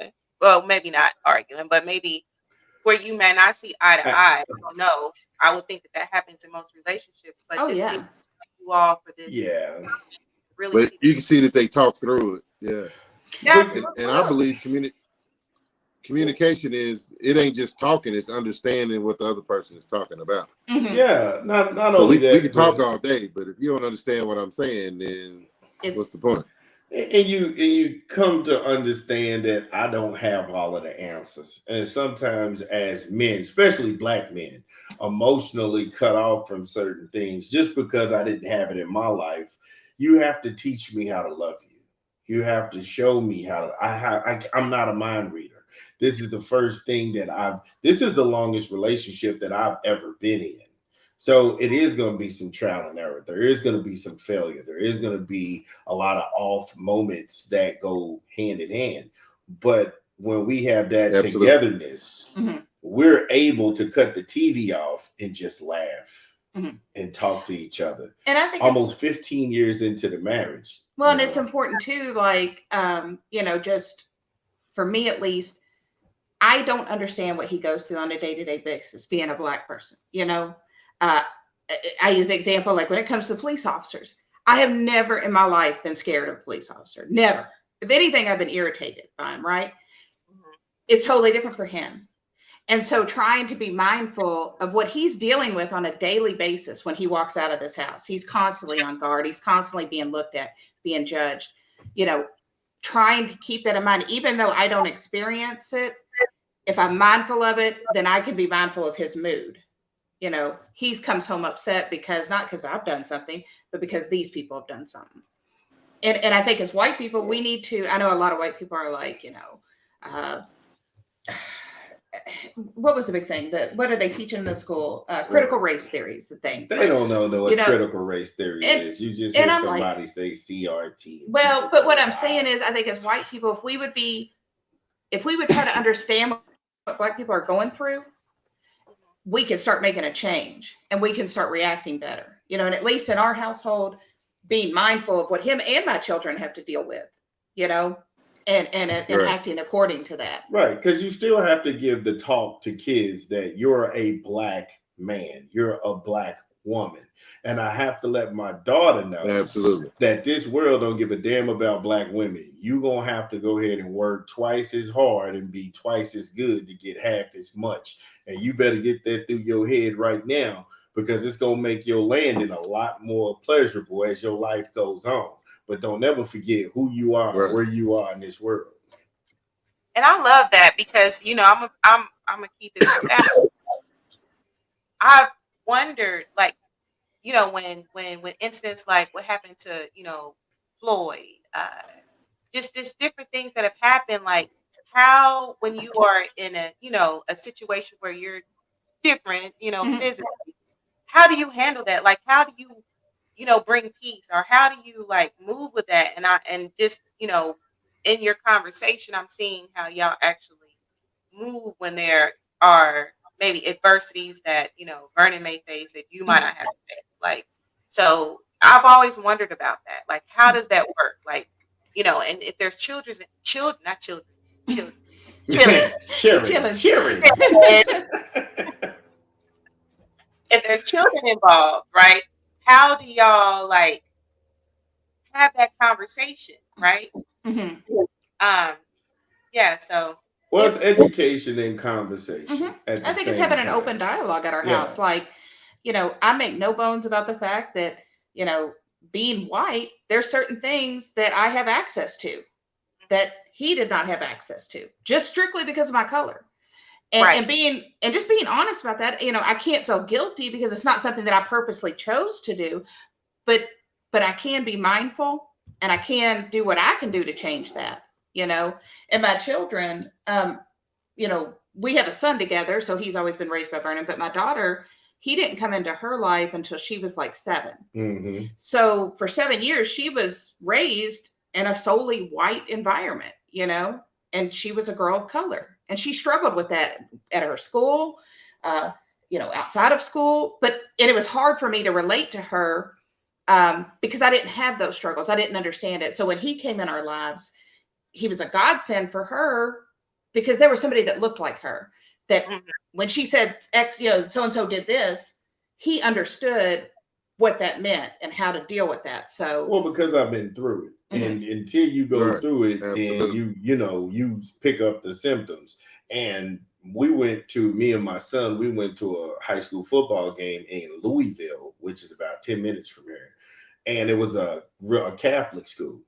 arguing. Well, maybe not arguing, but maybe where you may not see eye to eye. I don't know. I would think that happens in most relationships, but you all for this. Yeah. Really, but you can see that they talk through it. Yeah. And I believe communication it ain't just talking, it's understanding what the other person is talking about. Yeah, not so only that. We can talk all day, but if you don't understand what I'm saying, then what's the point? And you come to understand that I don't have all of the answers. And sometimes as men, especially black men, emotionally cut off from certain things just because I didn't have it in my life. You have to teach me how to love you. You have to show me how to. I'm not a mind reader. This is the first thing this is the longest relationship that I've ever been in. So it is going to be some trial and error. There is going to be some failure. There is going to be a lot of off moments that go hand in hand. But when we have that togetherness, we're able to cut the TV off and just laugh and talk to each other. And I think almost 15 years into the marriage. Well, and it's important too, like, just for me at least, I don't understand what he goes through on a day-to-day basis, being a black person, I use the example, like when it comes to police officers, I have never in my life been scared of a police officer. Never. If anything, I've been irritated by him, right? It's totally different for him. And so trying to be mindful of what he's dealing with on a daily basis when he walks out of this house. He's constantly on guard. He's constantly being looked at, being judged, trying to keep that in mind, even though I don't experience it. If I'm mindful of it, then I can be mindful of his mood. He comes home upset not because I've done something, but because these people have done something. And I think as white people, we need to, I know a lot of white people are like, what was the big thing? What are they teaching in the school? Critical race theory is the thing. They don't know what critical race theory is. You just hear somebody say CRT. Well, but what I'm saying is, I think as white people, if we would try to understand what black people are going through, we can start making a change and we can start reacting better. And at least in our household, being mindful of what him and my children have to deal with, and acting according to that. Right. Because you still have to give the talk to kids that you're a black man, you're a black woman. And I have to let my daughter know that this world don't give a damn about black women. You're going to have to go ahead and work twice as hard and be twice as good to get half as much. And you better get that through your head right now, because it's going to make your landing a lot more pleasurable as your life goes on. But don't ever forget who you are, where you are in this world. And I love that because, I'm going to keep it with that. I've wondered, like, when incidents like what happened to, Floyd, just different things that have happened, like how, when you are in a situation where you're different, physically, how do you handle that? Like, how do you, bring peace, or how do you like move with that? And just, in your conversation, I'm seeing how y'all actually move when there are maybe adversities that, Vernon may face that you might not have to face. Like, so I've always wondered about that. Like, how does that work? Like, and if there's children, if there's children involved, right? How do y'all like have that conversation, right? Yeah. So Well, it's education and conversation. I think it's having an open dialogue at our house. Like, I make no bones about the fact that, being white, there's certain things that I have access to that he did not have access to, just strictly because of my color. And just being honest about that, I can't feel guilty because it's not something that I purposely chose to do, but I can be mindful and I can do what I can do to change that, and my children, we have a son together, so he's always been raised by Vernon, but my daughter, he didn't come into her life until she was like 7. Mm-hmm. So for 7 years, she was raised in a solely white environment, and she was a girl of color, and she struggled with that at her school, outside of school, and it was hard for me to relate to her because I didn't have those struggles. I didn't understand it. So when he came in our lives, he was a godsend for her because there was somebody that looked like her, that when she said X, so-and-so did this, he understood what that meant and how to deal with that. So, well, because I've been through it, and until you go through it, Absolutely. and you pick up the symptoms. And me and my son, we went to a high school football game in Louisville, which is about 10 minutes from here. And it was a Catholic school.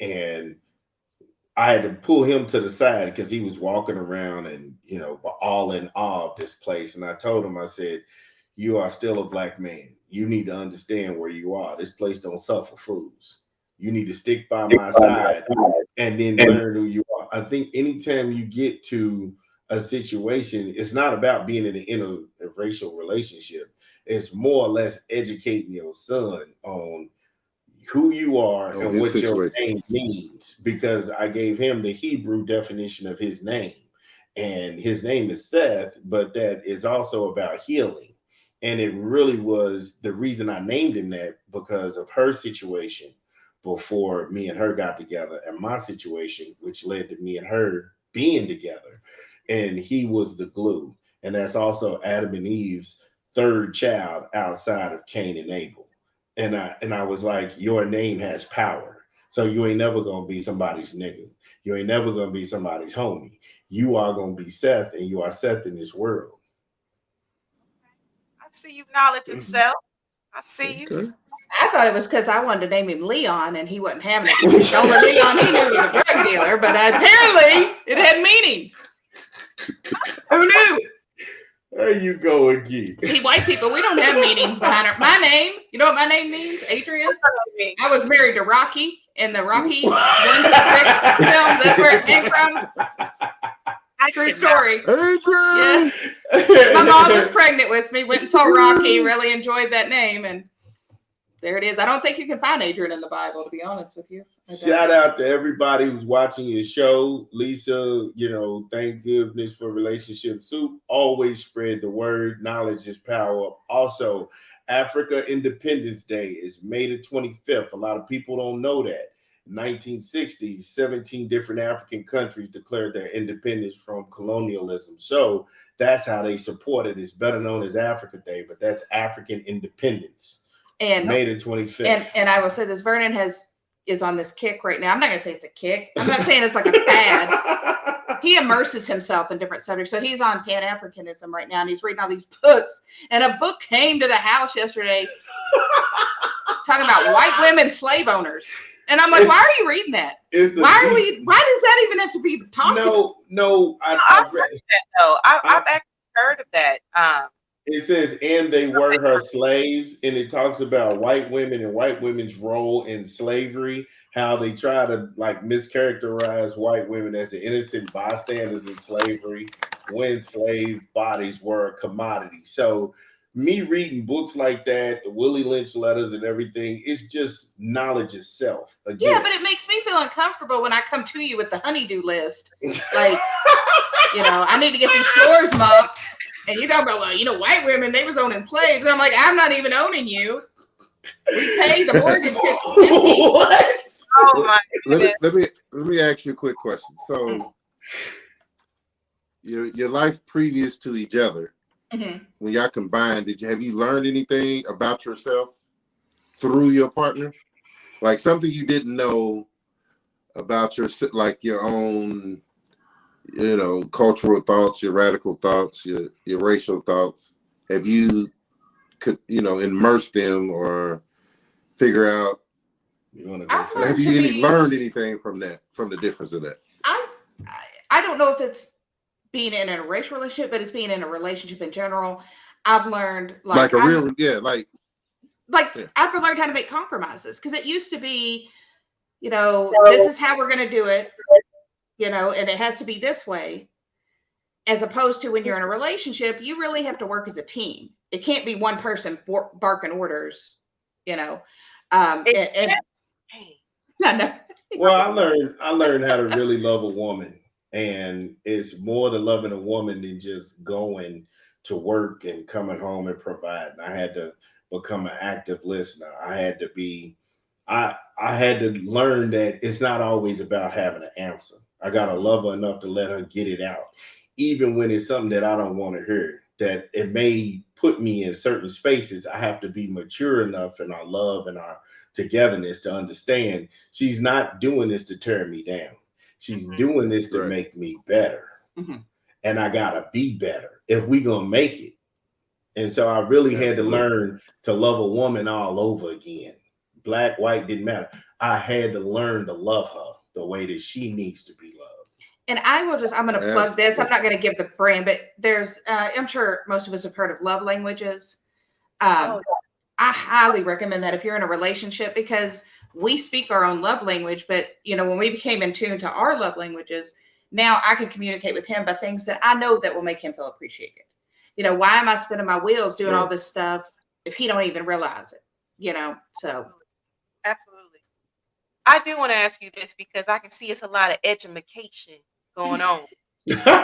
And I had to pull him to the side because he was walking around and, all in awe of this place. And I told him, I said, you are still a black man. You need to understand where you are. This place don't suffer fools. You need to stick by my side and then learn who you are. I think anytime you get to a situation, it's not about being in an interracial relationship. It's more or less educating your son on who you are and what your name means, because I gave him the Hebrew definition of his name, and his name is Seth, but that is also about healing. And it really was the reason I named him that, because of her situation before me and her got together, and my situation, which led to me and her being together. And he was the glue. And that's also Adam and Eve's third child outside of Cain and Abel. And I was like, your name has power. So you ain't never gonna be somebody's nigga. You ain't never gonna be somebody's homie. You are gonna be Seth, and you are Seth in this world. I see you knowledge himself. I see you. Okay. I thought it was because I wanted to name him Leon and he wasn't having it. The only Leon he knew was a drug dealer, but apparently it had meaning. Who knew? There you go again. See, white people, we don't have meanings behind our. My name, you know what my name means? Adriane. I was married to Rocky in the Rocky 1 to 6 film. That's where it came from. True story. Adriane! Yeah. My mom was pregnant with me, went and saw Rocky, really enjoyed that name, and there it is. I don't think you can find Adriane in the Bible, to be honest with you. Shout out to everybody who's watching your show. Lisa, thank goodness for Relationship Soup. Always spread the word. Knowledge is power. Also, Africa Independence Day is May the 25th. A lot of people don't know that. 1960s, 17 different African countries declared their independence from colonialism. So that's how they support it. It's better known as Africa Day, but that's African independence. And May the 25th. And I will say this, Vernon is on this kick right now. I'm not going to say it's a kick. I'm not saying it's like a fad. He immerses himself in different subjects. So he's on Pan-Africanism right now, and he's reading all these books. And a book came to the house yesterday talking about white women slave owners. And I'm like, why are you reading that? Why does that even have to be talking? No, I've read that though. I've actually heard of that. It says, and they were her slaves, and it talks about white women and white women's role in slavery, how they try to mischaracterize white women as the innocent bystanders in slavery when slave bodies were a commodity. So me reading books like that, the Willie Lynch letters and everything, it's just knowledge itself. Again. Yeah, but it makes me feel uncomfortable when I come to you with the honeydew list. Like, I need to get these floors mopped. And you're talking about, white women, they was owning slaves. And I'm like, I'm not even owning you. We pay the mortgage. What? Oh my goodness. Let me ask you a quick question. So your life previous to each other, when y'all combined, have you learned anything about yourself through your partner? Like something you didn't know about your own, cultural thoughts, your radical thoughts, your racial thoughts? Have you immerse them or figure out? You want to go I've first? Have you learned anything from the difference of that? I don't know if it's being in a racial relationship, but it's being in a relationship in general. I've learned Like a real, yeah. I've learned how to make compromises, because it used to be, this is how we're going to do it, and it has to be this way, as opposed to when you're in a relationship, you really have to work as a team. It can't be one person barking orders, no. Well, I learned how to really love a woman, and it's more to loving a woman than just going to work and coming home and providing. I had to become an active listener. I had to learn that it's not always about having an answer. I gotta love her enough to let her get it out, even when it's something that I don't want to hear. That it may put me in certain spaces. I have to be mature enough in our love and our togetherness to understand she's not doing this to tear me down. She's doing this to make me better. Mm-hmm. And I gotta be better if we gonna make it. And so I really had to learn to love a woman all over again. Black, white, didn't matter. I had to learn to love her the way that she needs to be loved. And I'm going to plug this. I'm not going to give the brand, but there's, I'm sure most of us have heard of love languages. I highly recommend that if you're in a relationship, because we speak our own love language, but when we became in tune to our love languages, now I can communicate with him by things that I know that will make him feel appreciated. Why am I spinning my wheels doing all this stuff if he don't even realize it? So. Absolutely. I do want to ask you this, because I can see it's a lot of education going on. But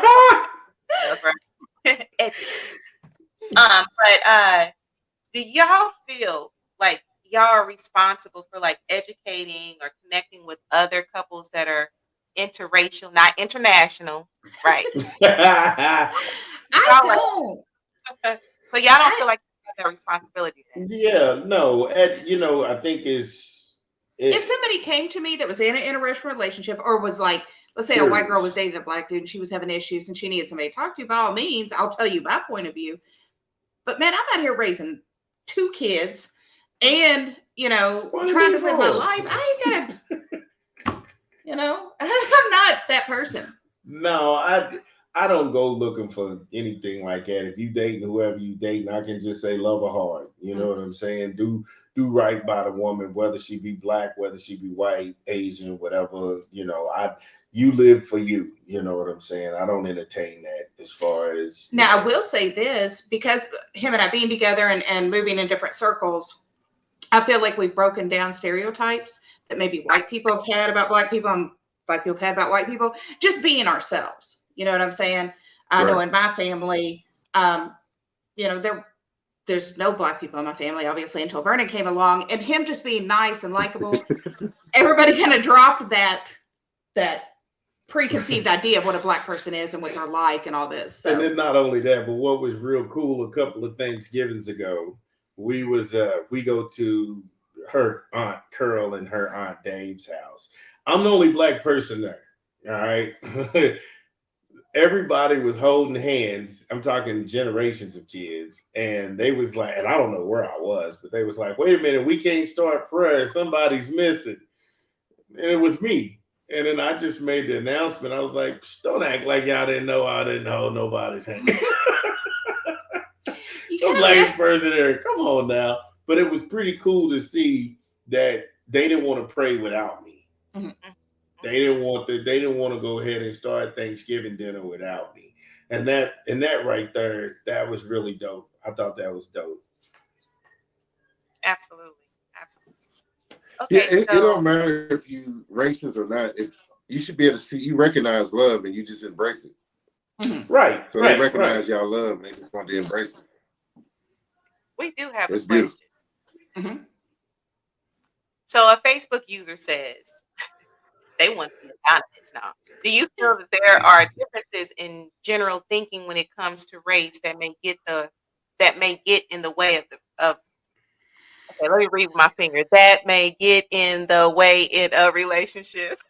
do y'all feel like y'all are responsible for educating or connecting with other couples that are interracial, not international, right? I don't. Okay. So y'all don't feel like you have that responsibility then? Yeah, no. I think if somebody came to me that was in an interracial relationship, or was like, let's say a white girl was dating a black dude and she was having issues and she needed somebody to talk to, by all means, I'll tell you my point of view. But man, I'm out here raising 2 kids and, trying to live my life. I ain't gotta, I'm not that person. No, I don't go looking for anything like that. If you dating whoever you dating, I can just say love her hard. You know what I'm saying? Do right by the woman, whether she be black, whether she be white, Asian, whatever. You live for you. You know what I'm saying? I don't entertain that as far as. Now, I will say this, because him and I being together and moving in different circles, I feel like we've broken down stereotypes that maybe white people have had about black people and black people have had about white people, just being ourselves. You know what I'm saying? I know in my family, there's no black people in my family, obviously, until Vernon came along, and him just being nice and likable. Everybody kind of dropped that preconceived idea of what a black person is and what they're like and all this. So. And then not only that, but what was real cool, a couple of Thanksgivings ago, we go to her Aunt Curl and her Aunt Dave's house. I'm the only black person there. All right. Everybody was holding hands. I'm talking generations of kids. And they was like, and I don't know where I was, but they was like, wait a minute, we can't start prayer. Somebody's missing. And it was me. And then I just made the announcement. I was like, don't act like y'all didn't know I didn't hold nobody's hand. The blackest person there. Come on now. But it was pretty cool to see that they didn't want to pray without me. Mm-hmm. They didn't want to go ahead and start Thanksgiving dinner without me. And that right there, that was really dope. I thought that was dope. Absolutely. Okay, yeah, it don't matter if you racist or not. You should be able to see, you recognize love and you just embrace it. Mm-hmm. Right. So they recognize y'all love and they just want to embrace it. We do have a question. Mm-hmm. So a Facebook user says they want to be honest now. Do you feel that there are differences in general thinking when it comes to race that may get in the way of okay, let me read my finger. That may get in the way in a relationship.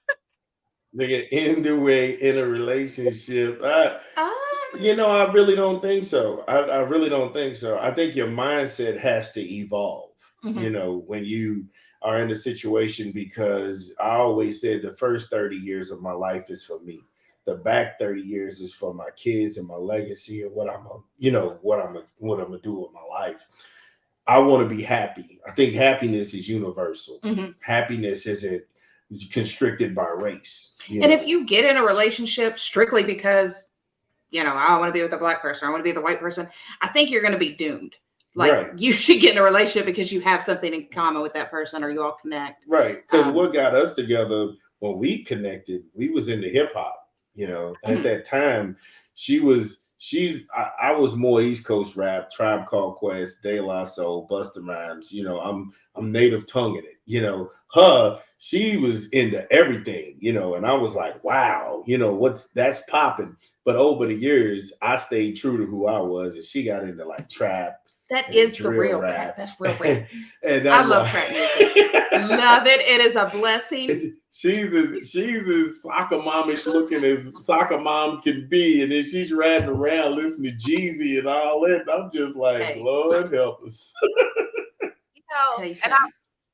They get in the way in a relationship. Uh, I really don't think so. I really don't think so. I think your mindset has to evolve, mhm. when you are in a situation, because I always said the first 30 years of my life is for me. The back 30 years is for my kids and my legacy and what I'm gonna do with my life. I want to be happy. I think happiness is universal. Mhm. Happiness isn't constricted by race. And if you get in a relationship strictly because, I want to be with a black person, I want to be with a white person, I think you're going to be doomed. Like, Right. you should get in a relationship because you have something in common with that person or you all connect. Right. Because what got us together when we connected, we was into hip hop. At that time, I was more East Coast rap, Tribe Called Quest, De La Soul, Busta Rhymes. I'm native tongue in it. She was into everything. And I was like, wow, that's popping. But over the years, I stayed true to who I was, and she got into like trap. That is the real rap. That's real rap. And I love trap music. Love it. It is a blessing. She's as soccer momish looking as soccer mom can be, and then she's riding around listening to Jeezy and all that. And I'm just like, Hey. Lord help us. And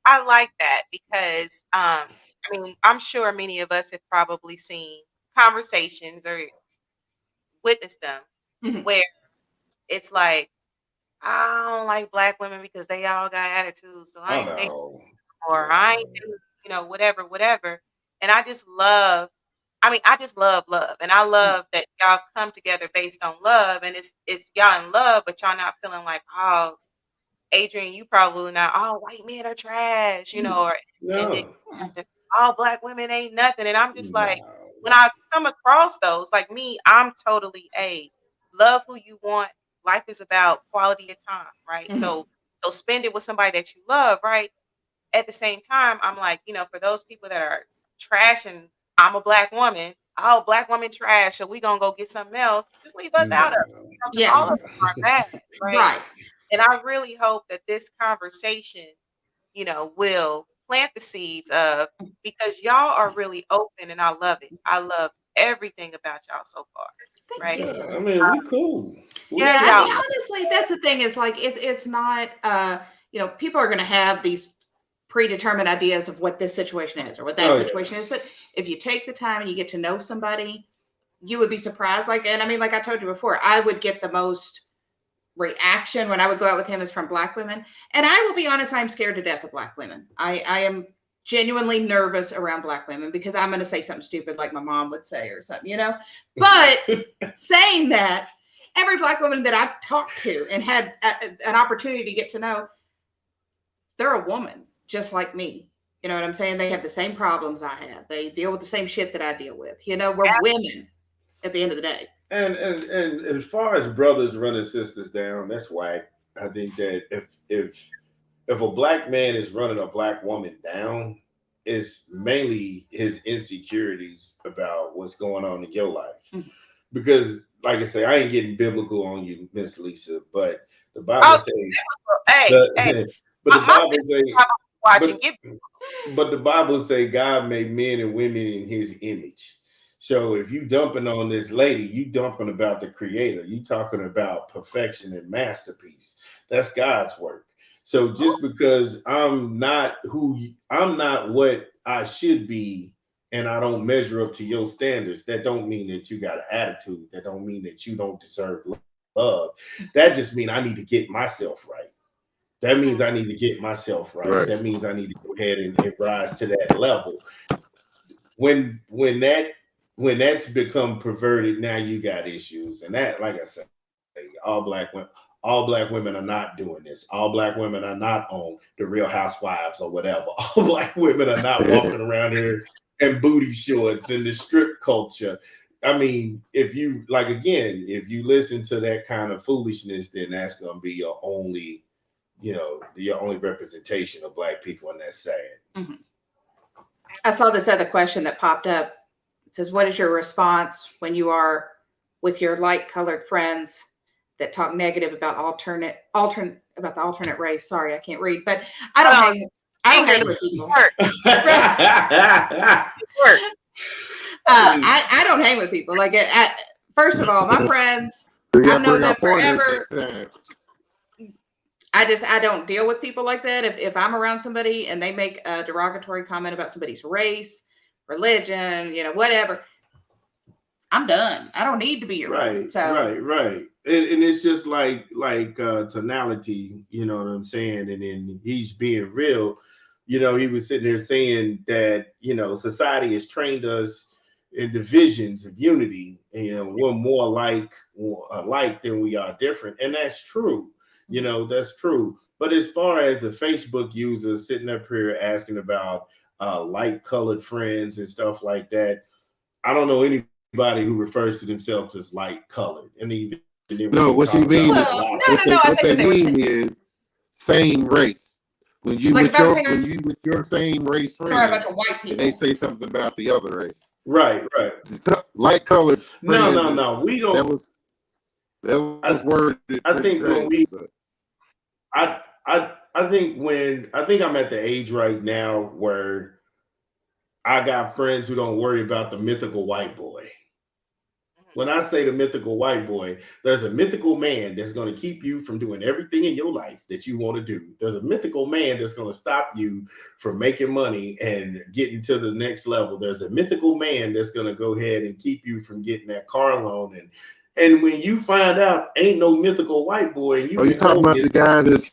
I like that because I'm sure many of us have probably seen conversations or witnessed them Mhm. where it's like, I don't like black women because they all got attitudes, so I ain't dating No. or I ain't dating, whatever. And I just love love. And I love that y'all come together based on love. And it's y'all in love, but y'all not feeling like, oh, Adriane, you probably not, all white men are trash, or and then No. all black women ain't nothing. And I'm just like, No. when I come across those, like me, I'm totally love who you want. Life is about quality of time, right? Mhm. So spend it with somebody that you love, right? At the same time, I'm like, for those people that are trashing, I'm a black woman. Oh, black woman trash. So we gonna go get something else. Just leave us out of it. No. Because Yeah. all of them are bad, right? Right. And I really hope that this conversation, will plant the seeds of, because y'all are really open and I love it. I love everything about y'all so far. Thank Right. you. I mean, we cool. Yeah, Yeah, I y'all. mean, honestly, that's the thing is like it's not people are going to have these predetermined ideas of what this situation is or what that situation is, but if you take the time and you get to know somebody, you would be surprised. Like I told you before, I would get the most reaction when I would go out with him is from black women, and I will be honest, I'm scared to death of black women. I am genuinely nervous around black women because I'm going to say something stupid like my mom would say or something, But saying that, every black woman that I've talked to and had an opportunity to get to know, they're a woman just like me. You know what I'm saying? They have the same problems I have. They deal with the same shit that I deal with. We're women at the end of the day. And as far as brothers running sisters down, that's whack. I think that if a black man is running a black woman down, it's mainly his insecurities about what's going on in your life. Mhm. Because, like I say, I ain't getting biblical on you, Miss Lisa, but the Bible says, but the Bible say, watching. but the Bible say God made men and women in His image. So if you dumping on this lady, you dumping about the Creator. You talking about perfection and masterpiece. That's God's work. So just because I'm not what I should be, and I don't measure up to your standards, that don't mean that you got an attitude. That don't mean that you don't deserve love. That just means I need to get myself right. That means I need to get myself right. That means I need to go ahead and rise to that level. When that's become perverted, now you got issues. And that, like I said, all black women are not doing this. All black women are not on the Real Housewives or whatever. All black women are not walking around here in booty shorts in the strip culture. I mean, if you listen to that kind of foolishness, then that's gonna be your only representation of black people, and that's sad. Mm-hmm. I saw this other question that popped up. It says, what is your response when you are with your light-colored friends that talk negative about the alternate race? Sorry, I can't read, but I don't hang with people. I don't hang with people like first of all, my friends, I've known them forever. I don't deal with people like that. If I'm around somebody and they make a derogatory comment about somebody's race, religion, whatever, I'm done. I don't need to be around. Right. And it's just like tonality, you know what I'm saying? And then he's being real. He was sitting there saying that, society has trained us in divisions of unity. And, we're more alike than we are different. And that's true. That's true. But as far as the Facebook users sitting up here asking about light colored friends and stuff like that, I don't know anybody who refers to themselves as light colored. And even no, what you mean is what they mean is same race. When you with your same race friends, a bunch of white people, and they say something about the other race. Right. Light colored. No. We don't. That was worded. I think I think I'm at the age right now where I got friends who don't worry about the mythical white boy. When I say the mythical white boy, there's a mythical man that's going to keep you from doing everything in your life that you want to do. There's a mythical man that's going to stop you from making money and getting to the next level. There's a mythical man that's going to go ahead and keep you from getting that car loan. And when you find out ain't no mythical white boy, and you talking about the guy that's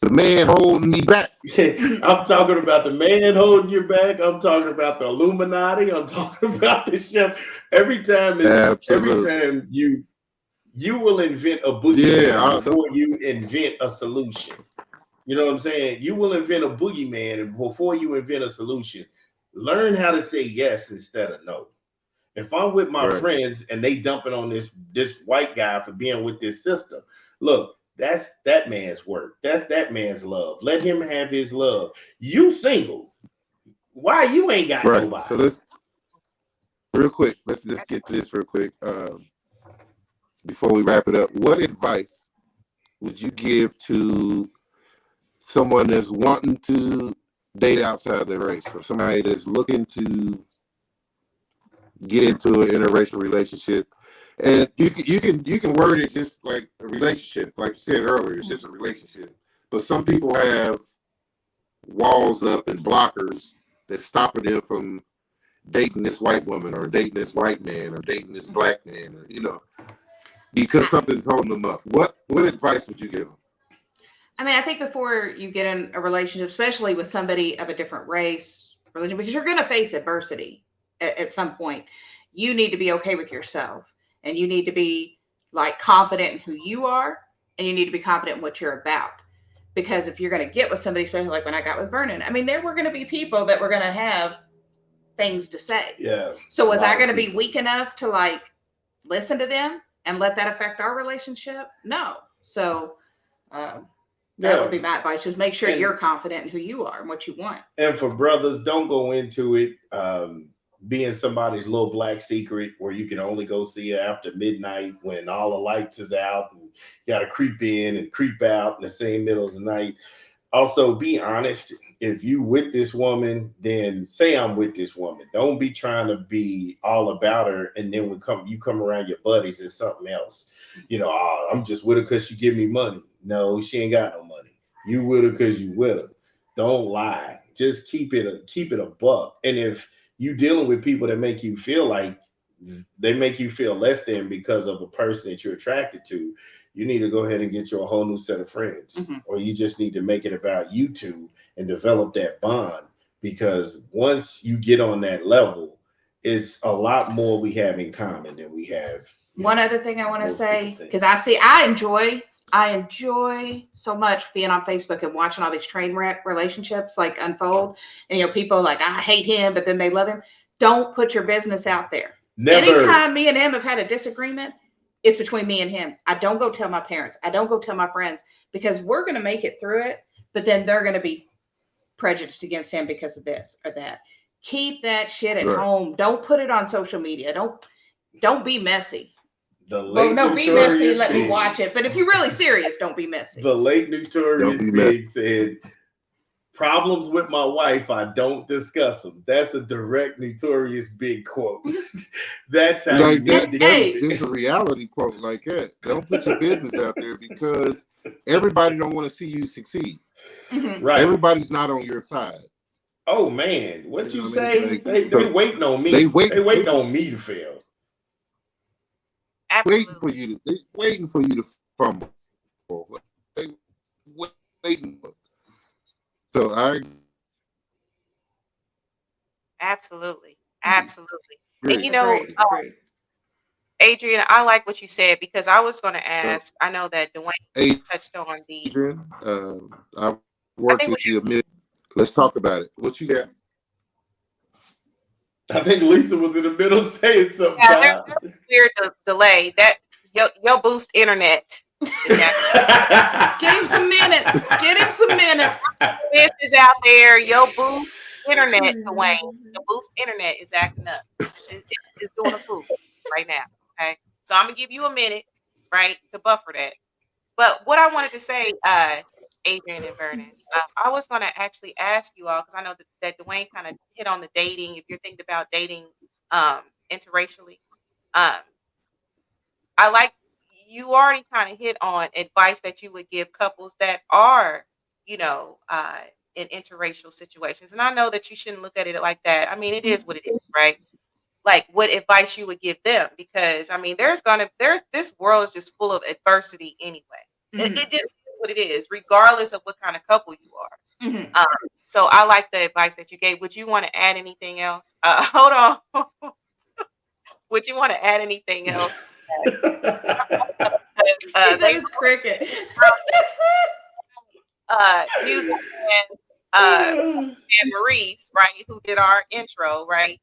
the man holding me back. I'm talking about the man holding your back. I'm talking about the Illuminati. I'm talking about the chef. Every time you will invent a boogeyman before you invent a solution. You know what I'm saying? You will invent a boogeyman before you invent a solution. Learn how to say yes instead of no. If I'm with my friends and they dumping on this white guy for being with this sister, look, that's that man's work. That's that man's love. Let him have his love. You single. Why you ain't got nobody? So let's just get to this real quick. Before we wrap it up, what advice would you give to someone that's wanting to date outside their race, or somebody that's looking to get into an interracial relationship? And you can word it just like a relationship, like you said earlier. It's just a relationship. But some people have walls up and blockers that's stopping them from dating this white woman, or dating this white man, or dating this black man, or because something's holding them up. What advice would you give them? I mean, I think before you get in a relationship, especially with somebody of a different race, religion, because you're going to face adversity at some point, you need to be okay with yourself. And you need to be confident in who you are, and you need to be confident in what you're about. Because if you're going to get with somebody, especially like when I got with Vernon, I mean, there were going to be people that were going to have things to say. Yeah. So was I going to be weak enough to listen to them and let that affect our relationship? No. So that would be my advice. Just make sure you're confident in who you are and what you want. And for brothers, don't go into it being somebody's little black secret where you can only go see her after midnight when all the lights is out, and you got to creep in and creep out in the same middle of the night. Also, be honest. If you with this woman, then say I'm with this woman. Don't be trying to be all about her, and then you come around your buddies, it's something else. I'm just with her because she give me money. No, she ain't got no money. You with her because you with her. Don't lie. Just keep it a buck. And if you dealing with people that make you feel like they make you feel less than because of a person that you're attracted to, you need to go ahead and get you a whole new set of friends, or you just need to make it about you two and develop that bond. Because once you get on that level, it's a lot more we have in common than we have. One other thing I want to say, because I enjoy so much being on Facebook and watching all these train wreck relationships unfold. And people I hate him, but then they love him. Don't put your business out there. Never. Anytime me and him have had a disagreement, it's between me and him. I don't go tell my parents. I don't go tell my friends, because we're going to make it through it. But then they're going to be prejudiced against him because of this or that. Keep that shit at home. Don't put it on social media. Don't be messy. Be messy. Let me watch it. But if you're really serious, don't be messy. The late Notorious Big said, Problems with my wife, I don't discuss them. That's a direct, notorious big quote. That's how Like you need to keep it. there's a reality quote like that. Don't put your business out there because everybody don't want to see you succeed. Mhm. Right. Everybody's not on your side. Oh man, what you know what I say? mean? Like, They waiting on me. They waiting on me to fail. Absolutely. They waiting for you to fumble. They waiting. So Absolutely. Mhm. Absolutely. And agree. you know, Agreed, agreed. Adrian, I like what you said because I was going to ask. I know that Dwayne touched on the. Adriane, I've I worked think with you a minute. Let's talk about it. What you got? I think Lisa was in the middle saying something. Yeah, there's a weird delay. That your boost internet is acting. Get him some minutes. Get him some minutes. This is out there. Your boost internet, Dwayne. Your boost internet is acting up. It's doing a fool right now. Okay, so I'm gonna give you a minute, right, to buffer that. But what I wanted to say, Adrian and Vernon, I was going to actually ask you all because I know that Dwayne kind of hit on the dating. If you're thinking about dating interracially, um, I like you already kind of hit on advice that you would give couples that are, you know, in interracial situations. And I know that you shouldn't look at it like that. I mean, it is what it is, right? Like what advice you would give them because I mean, there's this world is just full of adversity anyway. It just is what it is, regardless of what kind of couple you are. Mhm. So I like the advice that you gave. Would you want to add anything else? Hold on. Would you want to add anything else? He said it's cricket. Hughes and Maurice, right, who did our intro, right?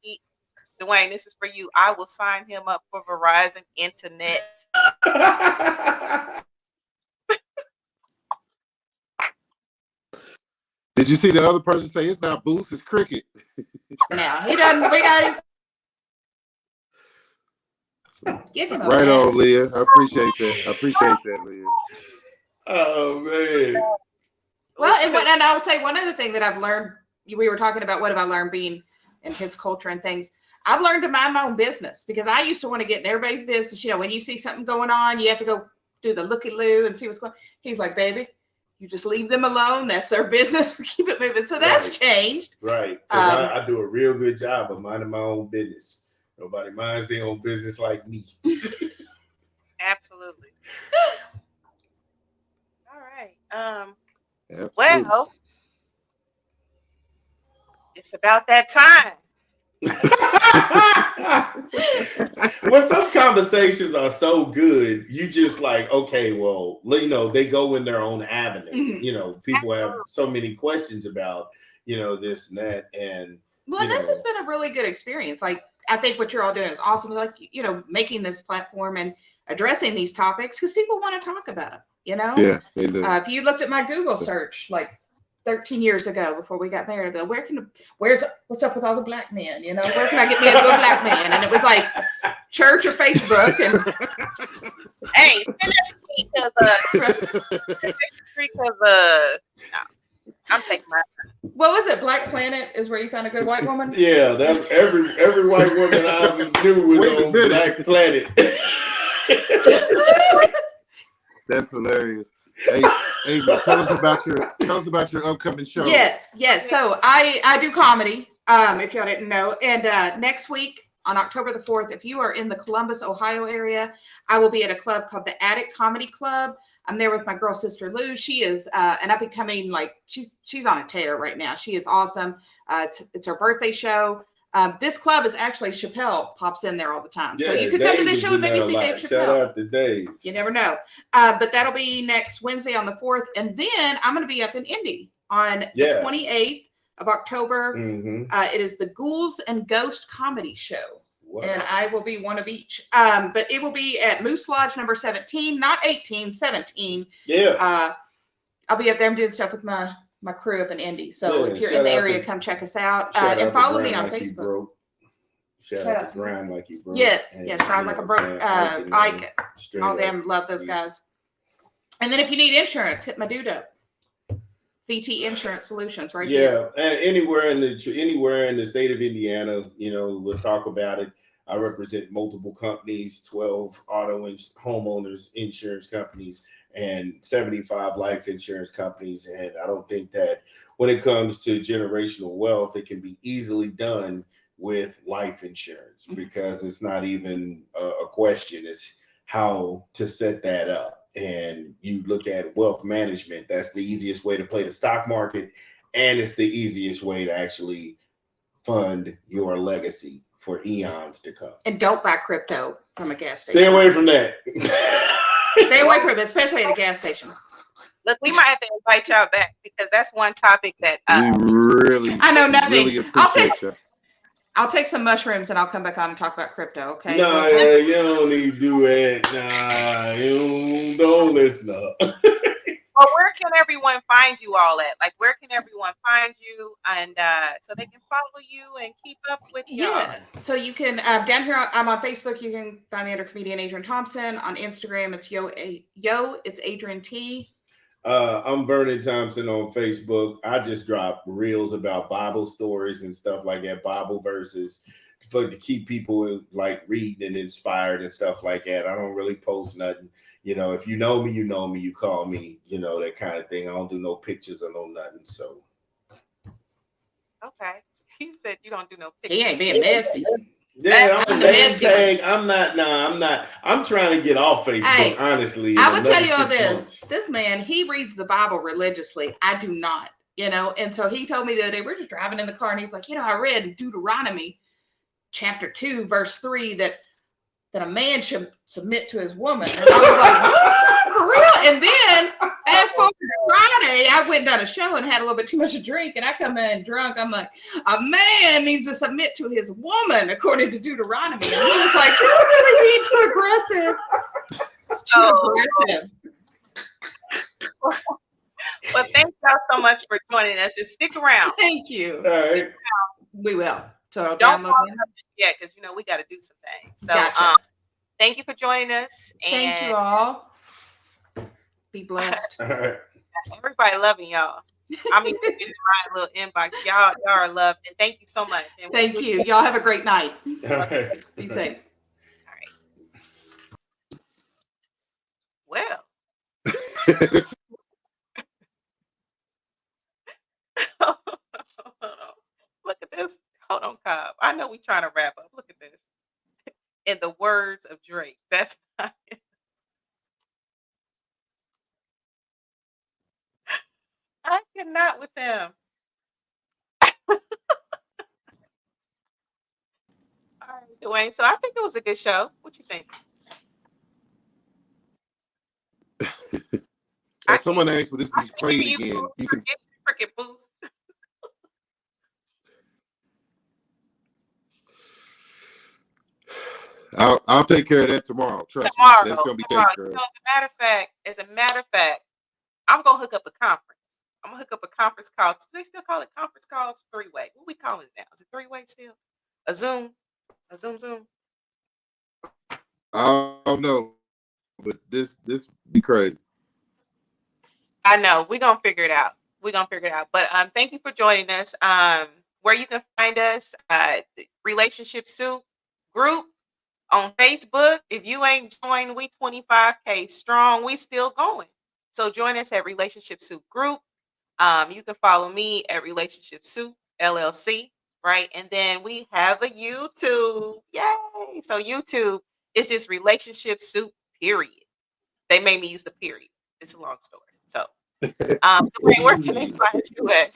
Dwayne, this is for you. I will sign him up for Verizon Internet. Did you see the other person say it's not boost, it's cricket? Now he doesn't. We guys give him a Right minute. on, Leah. I appreciate that, Leah. Oh man. Well, and I would say one other thing that I've learned. We were talking about what have I learned being in his culture and things. I've learned to mind my own business because I used to want to get in everybody's business. You know, when you see something going on, you have to go do the looky-loo and see what's going on. He's like, baby, you just leave them alone. That's their business. Keep it moving. So that's changed. Right. Because I do a real good job of minding my own business. Nobody minds their own business like me. Absolutely. All right. Absolutely. Well, it's about that time. Well, some conversations are so good, you just like, okay, well, you know, they go in their own avenue. Mhm. You know, people have so many questions about, you know, this and that. And well, this has been a really good experience. Like, I think what you're all doing is awesome. Like, you know, making this platform and addressing these topics because people want to talk about them, you know? Yeah, they do. If you looked at my Google search, like 13 years ago before we got married, what's up with all the black men? You know, where can I get me a good black man? And it was like church or Facebook. And hey, send that to me because no, I'm taking my. What was it? Black Planet is where you found a good white woman? yeah, that's every white woman I ever knew was on Black Planet. That's hilarious. Hey, tell us about your upcoming show. Yes. So I do comedy. If y'all didn't know, and next week on October the 4th, if you are in the Columbus, Ohio area, I will be at a club called the Attic Comedy Club. I'm there with my girl sister Lou. She is an up and coming, like she's on a tear right now. She is awesome. It's her birthday show. This club is actually Chappelle pops in there all the time. So you could come to this show and maybe see Dave Chappelle. Shout out to Dave. You never know. But that'll be next Wednesday on the 4th. And then I'm going to be up in Indy on the 28th of October. Mm-hmm. It is the Ghouls and Ghost Comedy Show. Wow. And I will be one of each. But it will be at Moose Lodge number 17, not 18, 17. Yeah. I'll be up there. I'm doing stuff with my crew up in Indy. So if you're in the area, come check us out. And follow me on Facebook. Shout out to Grind Like You Broke. Yes, Grind Like a Broke. Ike, all them, love those guys. And then if you need insurance, hit my dude up. VT Insurance Solutions, right? Yeah, and anywhere in the state of Indiana, we'll talk about it. I represent multiple companies, 12 auto and homeowners insurance companies, and 75 life insurance companies. And I don't think that when it comes to generational wealth, it can be easily done with life insurance, because it's not even a question. It's how to set that up. And you look at wealth management, that's the easiest way to play the stock market, and it's the easiest way to actually fund your legacy for eons to come. And don't buy crypto from a gas station. Stay away from that. Stay away from it, especially at a gas station. Look, we might have to invite y'all back, because that's one topic that we really, I know nothing. really appreciate you. I'll take some mushrooms and I'll come back on and talk about crypto, okay? No, you don't need to do it. Nah, you don't listen up. Well, where can everyone find you all at? Like, where can everyone find you, and so they can follow you and keep up with y'all? Yeah. So you can down here. I'm on Facebook. You can find me under comedian Adriane Thompson. On Instagram, it's it's Adriane T. I'm Vernon Thompson on Facebook. I just drop reels about Bible stories and stuff like that, Bible verses, to keep people like reading and inspired and stuff like that. I don't really post nothing. If you know me, you know me. You call me, that kind of thing. I don't do no pictures or no nothing. So. Okay. You said you don't do no pictures. He ain't being messy. Yeah, I'm not. I'm trying to get off Facebook, honestly. I would tell you all this. This man, he reads the Bible religiously. I do not, And so he told me the other day, we're just driving in the car, and he's like, I read in Deuteronomy chapter 2, verse 3, that a man should submit to his woman. And I was like, for real? And then, fast forward to Friday, I went down a show and had a little bit too much to drink, and I come in drunk. I'm like, a man needs to submit to his woman, according to Deuteronomy. And he was like, you're really being too aggressive. Aggressive. Well, thank y'all so much for joining us, and stick around. Thank you. All right. We will. So don't call us yet, because we got to do some things. So gotcha. Thank you for joining us. And thank you all. Be blessed. Everybody loving y'all. I mean, in my little inbox, y'all are loved, and thank you so much. And thank you. Y'all have a great night. Right. Be safe. All right. Well. Look at this. Hold on, Cobb. I know we're trying to wrap up. Look at this. In the words of Drake, that's not it. I cannot with them. All right, Dwayne. So I think it was a good show. What you think? Someone asked for this to be played again. You can cricket boost. I'll take care of that tomorrow. Trust me. That's gonna be taken care of. As a matter of fact, I'm gonna hook up a conference. I'm gonna hook up a conference call. Do they still call it conference calls? 3-way. What we calling it now? Is it 3-way still? A Zoom? A Zoom? I don't know, but this be crazy. I know. We're gonna figure it out. But thank you for joining us. Where you can find us, Relationship Soup group on Facebook. If you ain't joined, we 25K strong. We still going. So join us at Relationship Soup group. You can follow me at Relationship Soup LLC, right? And then we have a YouTube. Yay! So YouTube is just Relationship Soup, period. They made me use the period. It's a long story. So Dwayne, where can they find you at?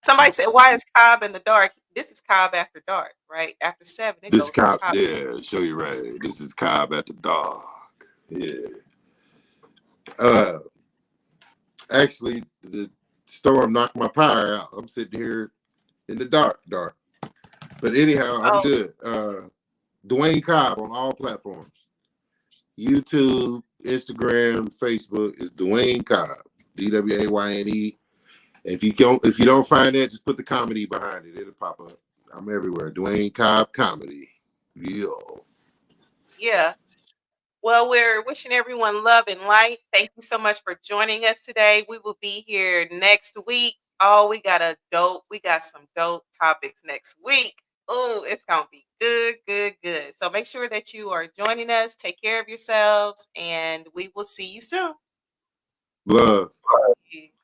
Somebody said, why is Cobb in the dark? This is Cobb after dark, right? After 7. This is Cobb. Yeah, show you right. This is Cobb after dark. Yeah. Actually, the storm knocked my power out. I'm sitting here in the dark. But anyhow, I'm good. Dwayne Cobb on all platforms. YouTube, Instagram, Facebook is Dwayne Cobb. DWAYNE. If you don't find that, just put the comedy behind it. It'll pop up. I'm everywhere. Dwayne Cobb Comedy. Yo. Yeah. Well, we're wishing everyone love and light. Thank you so much for joining us today. We will be here next week. Oh, we got some dope topics next week. Oh, it's gonna be good, good, good. So make sure that you are joining us. Take care of yourselves, and we will see you soon. Love. Peace.